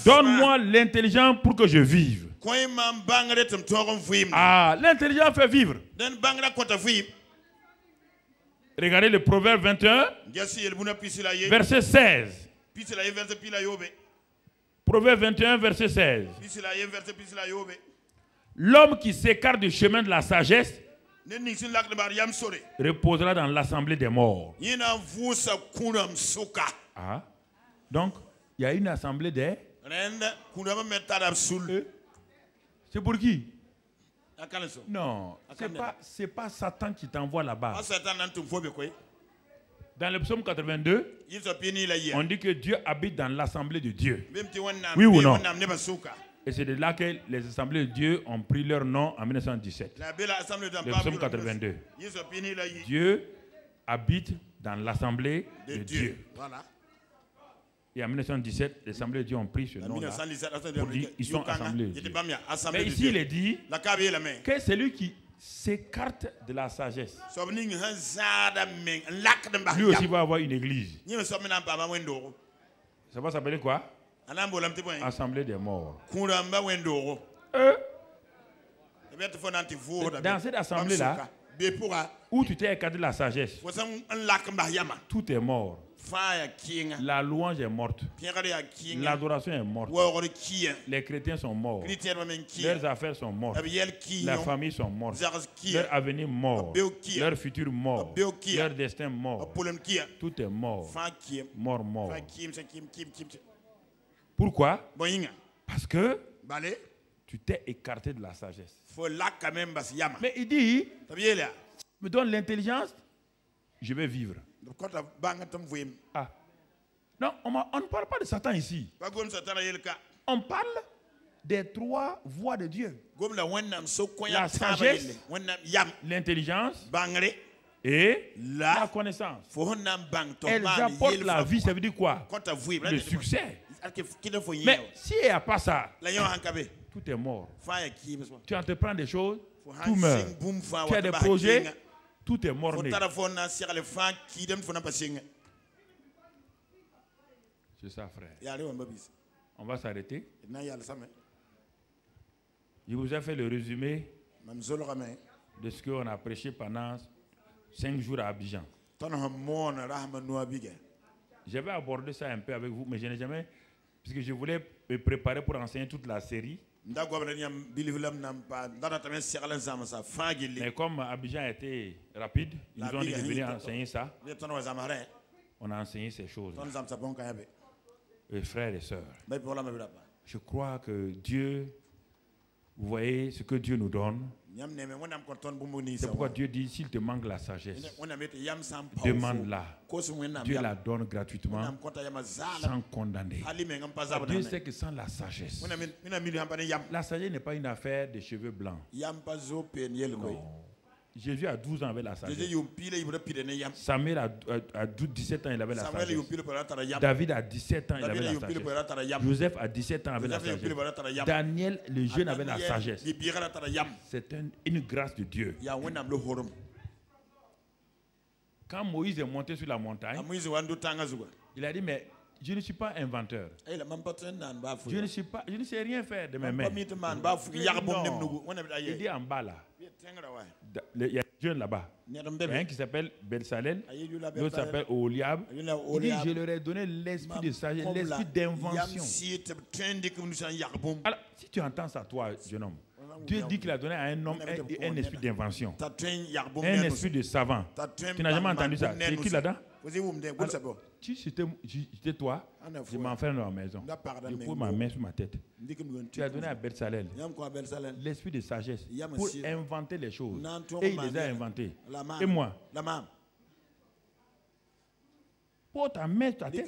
Donne-moi l'intelligence pour que je vive. Ah, l'intelligence fait vivre. Regardez le Proverbe 21, verset 16. Proverbe 21, verset 16. L'homme qui s'écarte du chemin de la sagesse reposera dans l'assemblée des morts. Ah. Donc, il y a une assemblée des... C'est pour qui? Non, c'est pas Satan qui t'envoie là-bas. Dans le psaume 82, on dit que Dieu habite dans l'assemblée de Dieu. Oui ou non? Et c'est de là que les assemblées de Dieu ont pris leur nom en 1917. Le psaume 82. Dieu habite dans l'assemblée de Dieu. Et en 1917, les assemblées de Dieu ont pris ce nom-là pour dire qu'ils sont assemblés de Dieu. Mais ici, il est dit que celui qui s'écarte de la sagesse, lui aussi va avoir une église. Ça va s'appeler quoi? Assemblée des morts. Dans cette assemblée-là, où tu t'es écarté de la sagesse, tout est mort. La louange est morte. L'adoration est morte. Les chrétiens sont morts. Leurs affaires sont mortes. Leurs familles sont mortes. Leur avenir mort. Leur futur mort. Leur destin mort. Tout est mort. Mort, mort. Pourquoi? Parce que tu t'es écarté de la sagesse. Mais il dit, me donne l'intelligence, je vais vivre. Ah. Non, on ne parle pas de Satan ici. On parle des trois voies de Dieu. La sagesse, l'intelligence et la connaissance. Elles apportent la vie, ça veut dire quoi? Le succès. Mais s'il n'y a pas ça, tout est mort. Tu entreprends des choses, tout meurt. Tu as des projets, tout est mort. C'est ça, frère. On va s'arrêter. Je vous ai fait le résumé de ce qu'on a prêché pendant 5 jours à Abidjan. J'avais abordé ça un peu avec vous, mais je n'ai jamais... Puisque je voulais me préparer pour enseigner toute la série. Mais comme Abidjan a été rapide, ils nous ont dit de venir enseigner ça. On a enseigné ces choses. Frères et sœurs, je crois que Dieu, vous voyez ce que Dieu nous donne. C'est pourquoi Dieu dit, s'il te manque la sagesse, demande-la. Dieu la donne gratuitement, sans condamner. Dieu sait que sans la sagesse, la sagesse n'est pas une affaire de cheveux blancs. Non. Jésus a 12 ans avec la sagesse. Samuel a 17 ans, il avait la sagesse. David a 17 ans, il avait la sagesse. Joseph a 17 ans avec la sagesse. Daniel, le jeune, avait la sagesse. C'est une grâce de Dieu. Quand Moïse est monté sur la montagne, il a dit, mais je ne suis pas inventeur. Je ne sais rien faire de mes mains. Il dit en bas là. Il y a un jeune là-bas. Il y a un qui s'appelle Belsalel, l'autre s'appelle Oholiab. Il dit, je leur ai donné l'esprit de sagesse, l'esprit d'invention. Alors, si tu entends ça, toi, jeune homme, Dieu dit qu'il a donné à un homme un esprit d'invention, un esprit de savant. Tu n'as jamais entendu ça? C'est qui là-dedans? Si c'était toi, je m'enferme dans la maison. Je pose ma main sur ma tête. Tu as donné à Belsalel l'esprit de sagesse pour inventer les choses. Et il les a inventées. Et moi, pour ta main sur ta tête,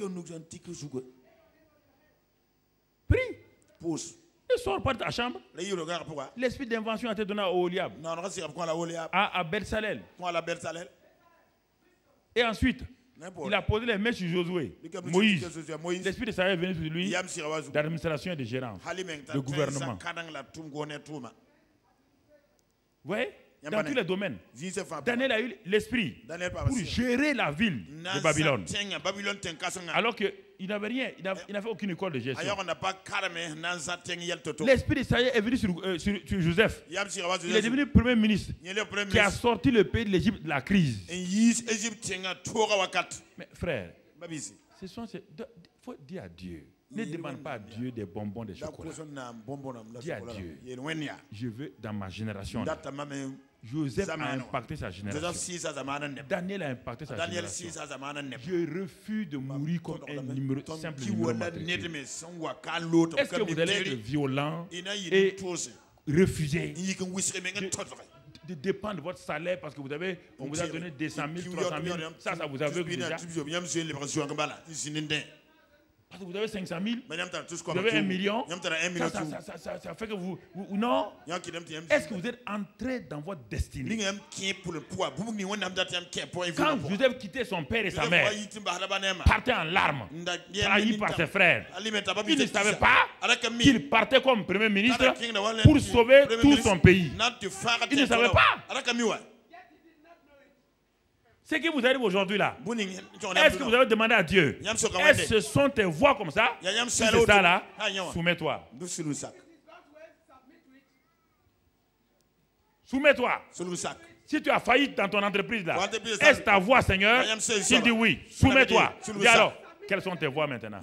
prie. Ne sors pas de ta chambre. L'esprit d'invention a été donné à Oholiab, à Belsalel. Et ensuite, il a posé les mains sur Josué. Moïse, l'esprit de sagesse est venu sur lui, d'administration et de gérance, de gouvernement. Vous voyez, dans tous les domaines, Daniel a eu l'esprit pour gérer la ville de Babylone. Alors qu'il n'avait rien, il n'a fait aucune école de gestion. L'esprit de sagesse est venu sur Joseph. Il est devenu premier ministre qui a sorti le pays de l'Égypte de la crise. Mais frère, il faut dire à Dieu. Ne demande pas à Dieu des bonbons, des chocolats. Dis à Dieu, je veux dans ma génération. Joseph a impacté sa génération. Daniel a impacté sa génération. Je refuse de mourir comme un simple numéro matricule. Est-ce que vous allez être violent et refuser de dépendre de votre salaire parce que on vous a donné 200 000, 300 000, ça vous aveugle déjà? Parce que vous avez 500 000, vous avez 1 million, ça fait que vous non. Est-ce que vous êtes entré dans votre destinée? Quand Joseph quittait son père et sa mère, partait en larmes, trahi par ses frères, il ne savait pas qu'il partait comme premier ministre pour sauver tout son pays. Il ne savait pas. Ce qui vous arrive aujourd'hui là, est-ce que vous avez demandé à Dieu? Est-ce que ce sont tes voix comme ça? Si c'est ça là, soumets-toi. Soumets-toi. Si tu as failli dans ton entreprise là, est-ce ta voix, Seigneur? S'il dit oui, soumets-toi. Dis alors, quelles sont tes voix maintenant?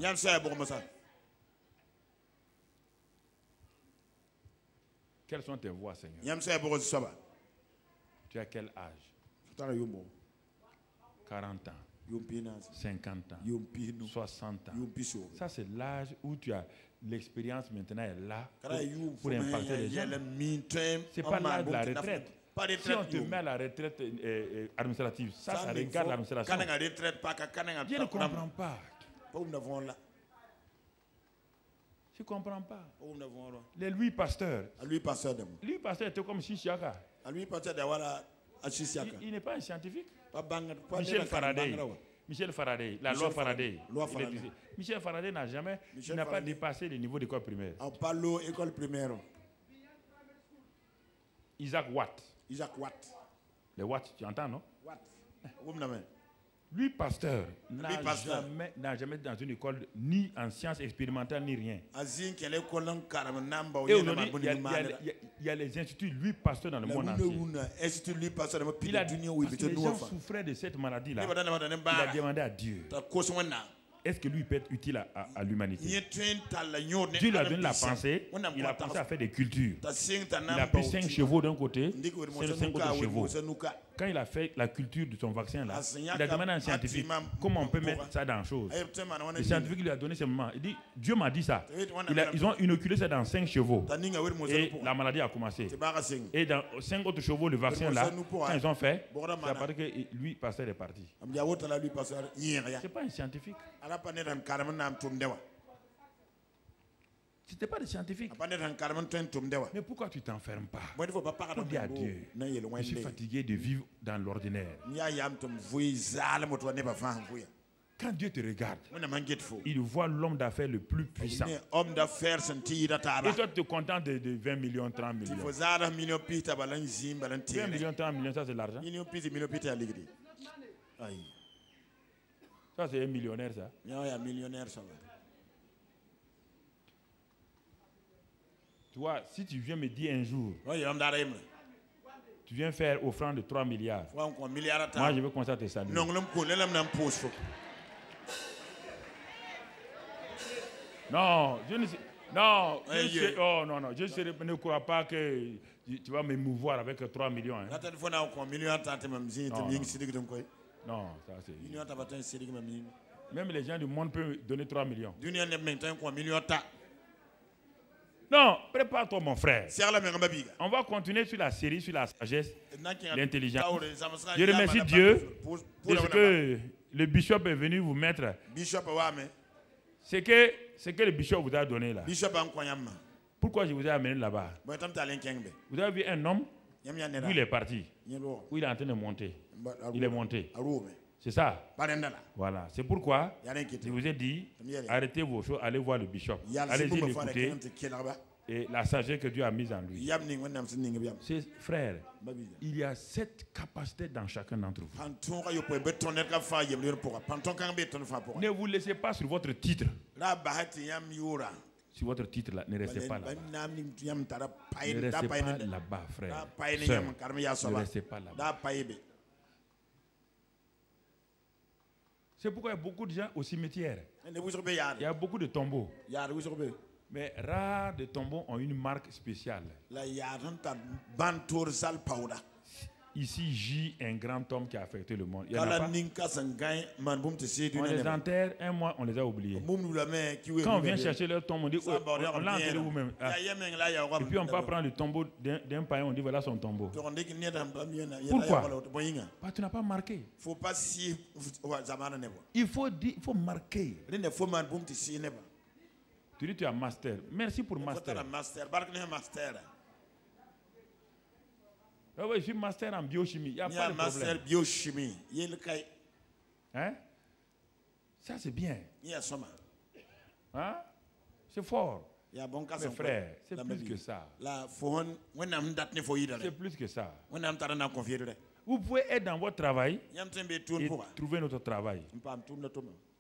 Quelles sont tes voix, Seigneur? Tu as quel âge? 40 ans, 50 ans, 60 ans. Ça, c'est l'âge où tu as l'expérience maintenant est là pour impacter les gens. Ce n'est pas l'âge de la retraite. Si on te met à la retraite administrative, ça regarde l'administration. Je ne comprends pas. Je ne comprends pas. Les Louis Pasteur. Louis Pasteur était comme Chichiaka. Il n'est pas un scientifique. Michel Faraday, la loi Faraday. Michel Faraday n'a pas dépassé le niveau d'école primaire. Isaac Watt. Les Watt, tu entends, non? Lui, pasteur, n'a jamais été dans une école ni en sciences expérimentales ni rien. Et aujourd'hui, il y a les instituts, lui, pasteur dans le monde entier. Il a dit, les gens souffraient de cette maladie-là. Il a demandé à Dieu, est-ce que lui peut être utile à l'humanité? Dieu lui a donné la pensée, il a pensé à faire des cultures. Il a pris 5 chevaux d'un côté, 5 autres chevaux. Quand il a fait la culture de son vaccin là, il a demandé à un scientifique comment on peut mettre ça dans la chose. Le scientifique lui a donné ce moment. Il dit, Dieu m'a dit ça. Ils ont inoculé ça dans 5 chevaux. Et la maladie a commencé. Et dans 5 autres chevaux, le vaccin là, quand ils ont fait, c'est apparu que lui, pasteur est parti. C'est pas un scientifique. C'était pas des scientifiques. Mais pourquoi tu t'enfermes pas? Pour dire à Dieu, je suis fatigué de vivre dans l'ordinaire. Quand Dieu te regarde, il voit l'homme d'affaires le plus puissant. Et toi, tu te contentes de 20 millions, 30 millions. 20 millions, 30 millions, ça c'est l'argent. Ça c'est un millionnaire, ça. Tu vois, si tu viens me dire un jour, tu viens faire offrande de 3 milliards, moi je vais commencer à te saluer. Non, je ne sais. Non, je ne crois pas que tu vas m'émouvoir avec 3 millions. Hein. Non, ça c'est. Même les gens du monde peuvent donner 3 millions. Non, prépare-toi mon frère. On va continuer sur la série, sur la sagesse, l'intelligence. Je remercie Dieu de ce que le bishop est venu vous mettre. C'est que le bishop vous a donné là. Pourquoi je vous ai amené là-bas? Vous avez vu un homme où il est parti, où il est en train de monter. Il est monté. C'est ça. Voilà. C'est pourquoi je vous ai dit, arrêtez vos choses, allez voir le bishop. Allez-y l'écouter. Et la sagesse que Dieu a mise en lui. Frère, il y a cette capacité dans chacun d'entre vous. Ne vous laissez pas sur votre titre. Sur votre titre là, ne restez pas là-bas. Ne restez pas là-bas, frère. Sœur, ne restez pas là-bas. C'est pourquoi il y a beaucoup de gens au cimetière. Il y a beaucoup de tombeaux. Mais rares de tombeaux ont une marque spéciale. Ici gît un grand homme qui a affecté le monde. Il y en a pas. On les enterre, un mois, on les a oubliés. Quand on vient chercher leur tombe, on dit, on l'a enterré vous-même. Et puis on peut prendre le tombeau d'un païen, on dit, voilà son tombeau. Pourquoi? Parce que tu n'as pas marqué. Il faut marquer. Tu dis tu as master. Merci pour master. Oui, je suis master en biochimie. Il n'y a pas de problème. Biochimie. Hein? Ça c'est bien. Hein? C'est fort. Mes frères, c'est plus que ça. C'est plus que ça. Vous pouvez être dans votre travail et trouver notre travail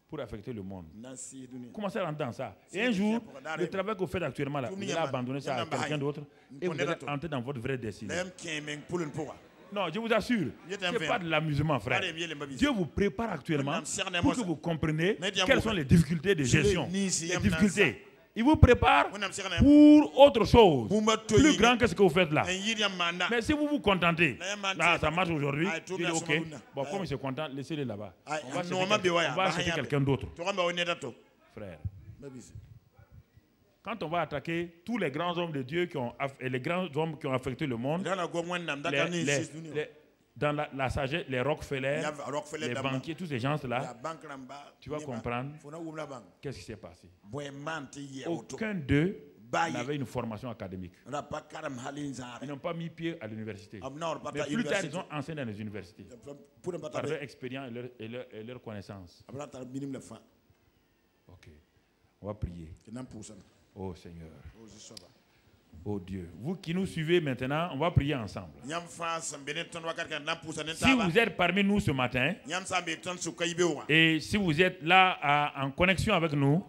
pour affecter le monde. Commencez à rentrer dans ça. Et un jour, le travail que vous faites actuellement, là, vous allez abandonner ça à quelqu'un d'autre et vous allez entrer dans votre vraie destinée. Non, je vous assure, ce n'est pas de l'amusement, frère. Dieu vous prépare actuellement pour que vous compreniez quelles sont les difficultés de gestion. Les difficultés. Il vous prépare pour autre chose, plus grand que ce que vous faites là. Mais si vous vous contentez, ça marche aujourd'hui, vous dites ok, bon, comme ils se contentent, laissez-les là-bas. On va acheter quelqu'un d'autre. Frère, quand on va attaquer tous les grands hommes de Dieu et les grands hommes qui ont affecté le monde, dans la sagesse, les Rockefeller, les banquiers, tous ces gens-là, tu vas comprendre qu'est-ce qui s'est passé. Aucun d'eux n'avait une formation académique. Ils n'ont pas mis pied à l'université. Mais plus tard, ils ont enseigné dans les universités par leur expérience et leur connaissance. Ok. On va prier. Oh Seigneur. Oh Dieu. Vous qui nous suivez maintenant, on va prier ensemble. Si vous êtes parmi nous ce matin, et si vous êtes là en connexion avec nous,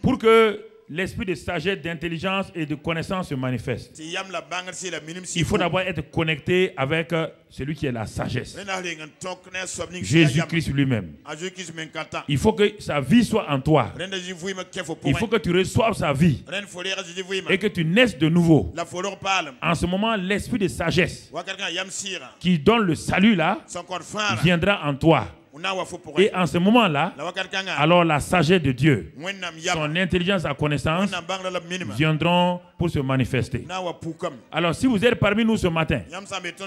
pour que l'esprit de sagesse, d'intelligence et de connaissance se manifeste, il faut d'abord être connecté avec celui qui est la sagesse, Jésus-Christ lui-même. Il faut que sa vie soit en toi. Il faut que tu reçoives sa vie et que tu naisses de nouveau. En ce moment, l'esprit de sagesse qui donne le salut là viendra en toi. Et en ce moment-là, alors la sagesse de Dieu, son intelligence, sa connaissance viendront pour se manifester. Alors si vous êtes parmi nous ce matin,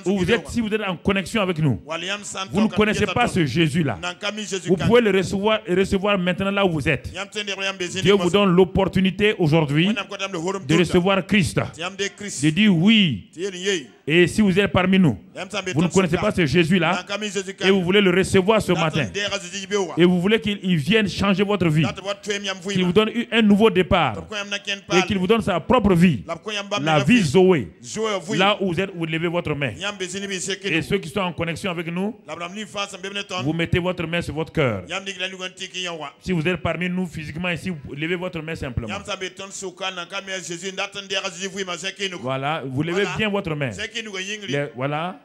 ou si vous êtes en connexion avec nous, vous ne connaissez pas ce Jésus-là, vous pouvez le recevoir maintenant là où vous êtes. Dieu vous donne l'opportunité aujourd'hui de recevoir Christ, de dire oui. Et si vous êtes parmi nous, vous ne connaissez pas ce Jésus-là et vous voulez le recevoir ce matin et vous voulez qu'il vienne changer votre vie, qu'il vous donne un nouveau départ et qu'il vous donne sa propre vie, la vie Zoé, là où vous levez votre main. Et ceux qui sont en connexion avec nous, vous mettez votre main sur votre cœur. Si vous êtes parmi nous physiquement ici, vous levez votre main simplement. Voilà, vous levez bien votre main. Voilà.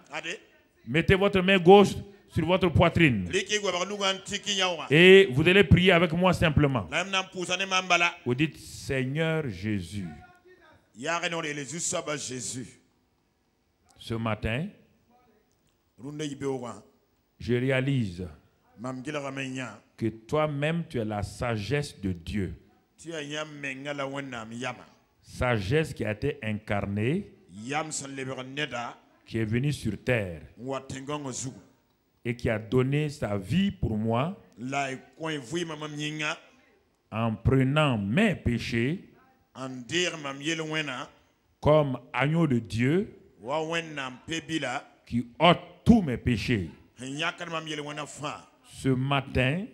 Mettez votre main gauche sur votre poitrine. Et vous allez prier avec moi simplement. Vous dites Seigneur Jésus. Ce matin, je réalise que toi-même tu as la sagesse de Dieu. Sagesse qui a été incarnée, qui est venu sur terre et qui a donné sa vie pour moi en prenant mes péchés comme agneau de Dieu qui ôte tous mes péchés. Ce matin,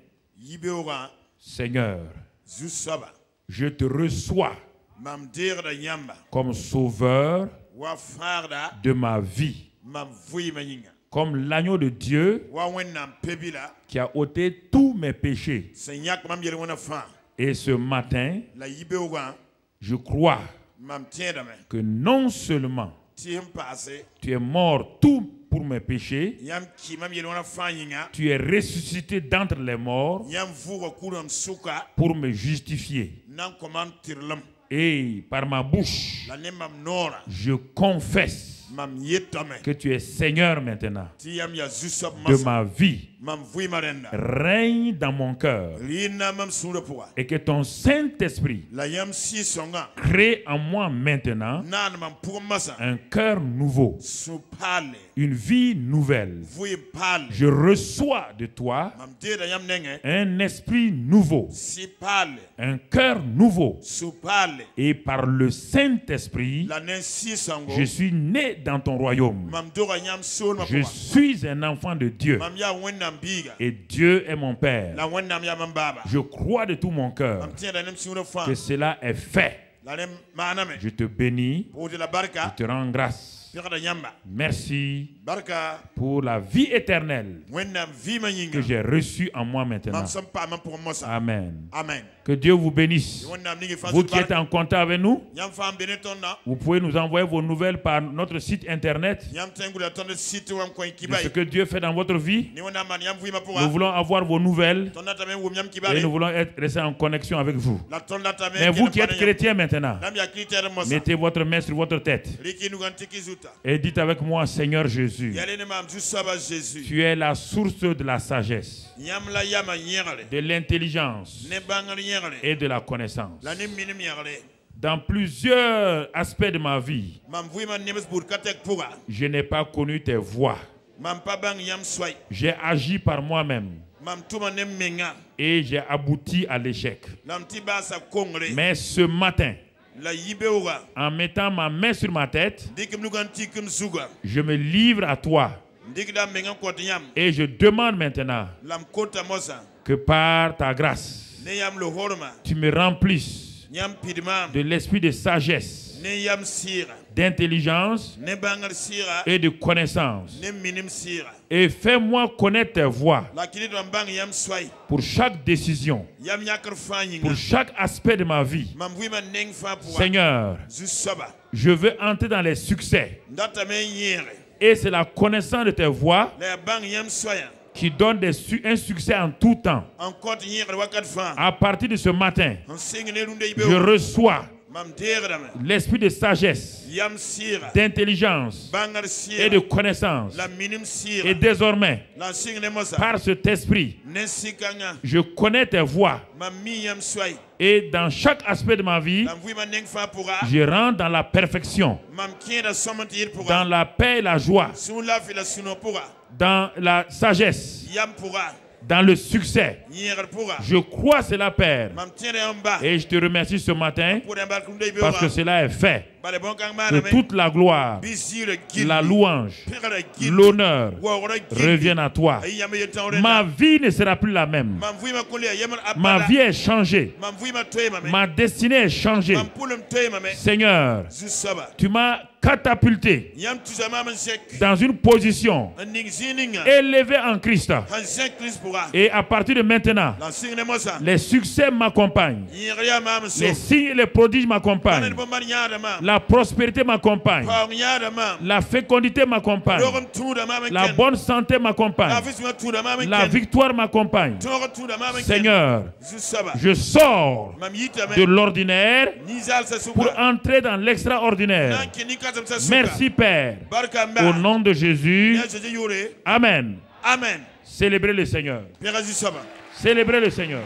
Seigneur, je te reçois comme sauveur de ma vie, comme l'agneau de Dieu qui a ôté tous mes péchés. Et ce matin, je crois que non seulement tu es mort tout pour mes péchés, tu es ressuscité d'entre les morts pour me justifier. Et par ma bouche, je confesse que tu es Seigneur maintenant de ma vie. Règne dans mon cœur et que ton Saint-Esprit crée en moi maintenant un cœur nouveau, une vie nouvelle. Je reçois de toi un esprit nouveau, un cœur nouveau, et par le Saint-Esprit je suis né dans ton royaume. Je suis un enfant de Dieu et Dieu est mon Père. Je crois de tout mon cœur que cela est fait. Je te bénis, je te rends grâce. Merci pour la vie éternelle que j'ai reçue en moi maintenant. Amen. Que Dieu vous bénisse. Vous qui êtes en contact avec nous, vous pouvez nous envoyer vos nouvelles par notre site internet. De ce que Dieu fait dans votre vie, nous voulons avoir vos nouvelles et nous voulons rester en connexion avec vous. Mais vous qui êtes chrétiens maintenant, mettez votre main sur votre tête et dites avec moi, Seigneur Jésus, tu es la source de la sagesse, de l'intelligence et de la connaissance. Dans plusieurs aspects de ma vie, je n'ai pas connu tes voies. J'ai agi par moi-même et j'ai abouti à l'échec. Mais ce matin, en mettant ma main sur ma tête, je me livre à toi et je demande maintenant que par ta grâce, tu me remplisses de l'esprit de sagesse, d'intelligence et de connaissance. Et fais-moi connaître tes voies pour chaque décision, pour chaque aspect de ma vie. Seigneur, je veux entrer dans les succès. Et c'est la connaissance de tes voies qui donne un succès en tout temps. À partir de ce matin, je reçois l'esprit de sagesse, d'intelligence et de connaissance. Et désormais, par cet esprit, je connais tes voies. Et dans chaque aspect de ma vie, je rentre dans la perfection, dans la paix et la joie, dans la sagesse, dans le succès. Je crois cela, Père. Et je te remercie ce matin parce que cela est fait. Que toute la gloire, la louange, l'honneur reviennent à toi. Ma vie ne sera plus la même. Ma vie est changée. Ma destinée est changée. Seigneur, tu m'as catapulté dans une position élevée en Christ. Et à partir de maintenant, les succès m'accompagnent. Les signes et les prodiges m'accompagnent. La prospérité m'accompagne. La fécondité m'accompagne. La bonne santé m'accompagne. La victoire m'accompagne. Seigneur, je sors de l'ordinaire pour entrer dans l'extraordinaire. Merci Père. Au nom de Jésus. Amen. Amen. Célébrez le Seigneur. Célébrez le Seigneur.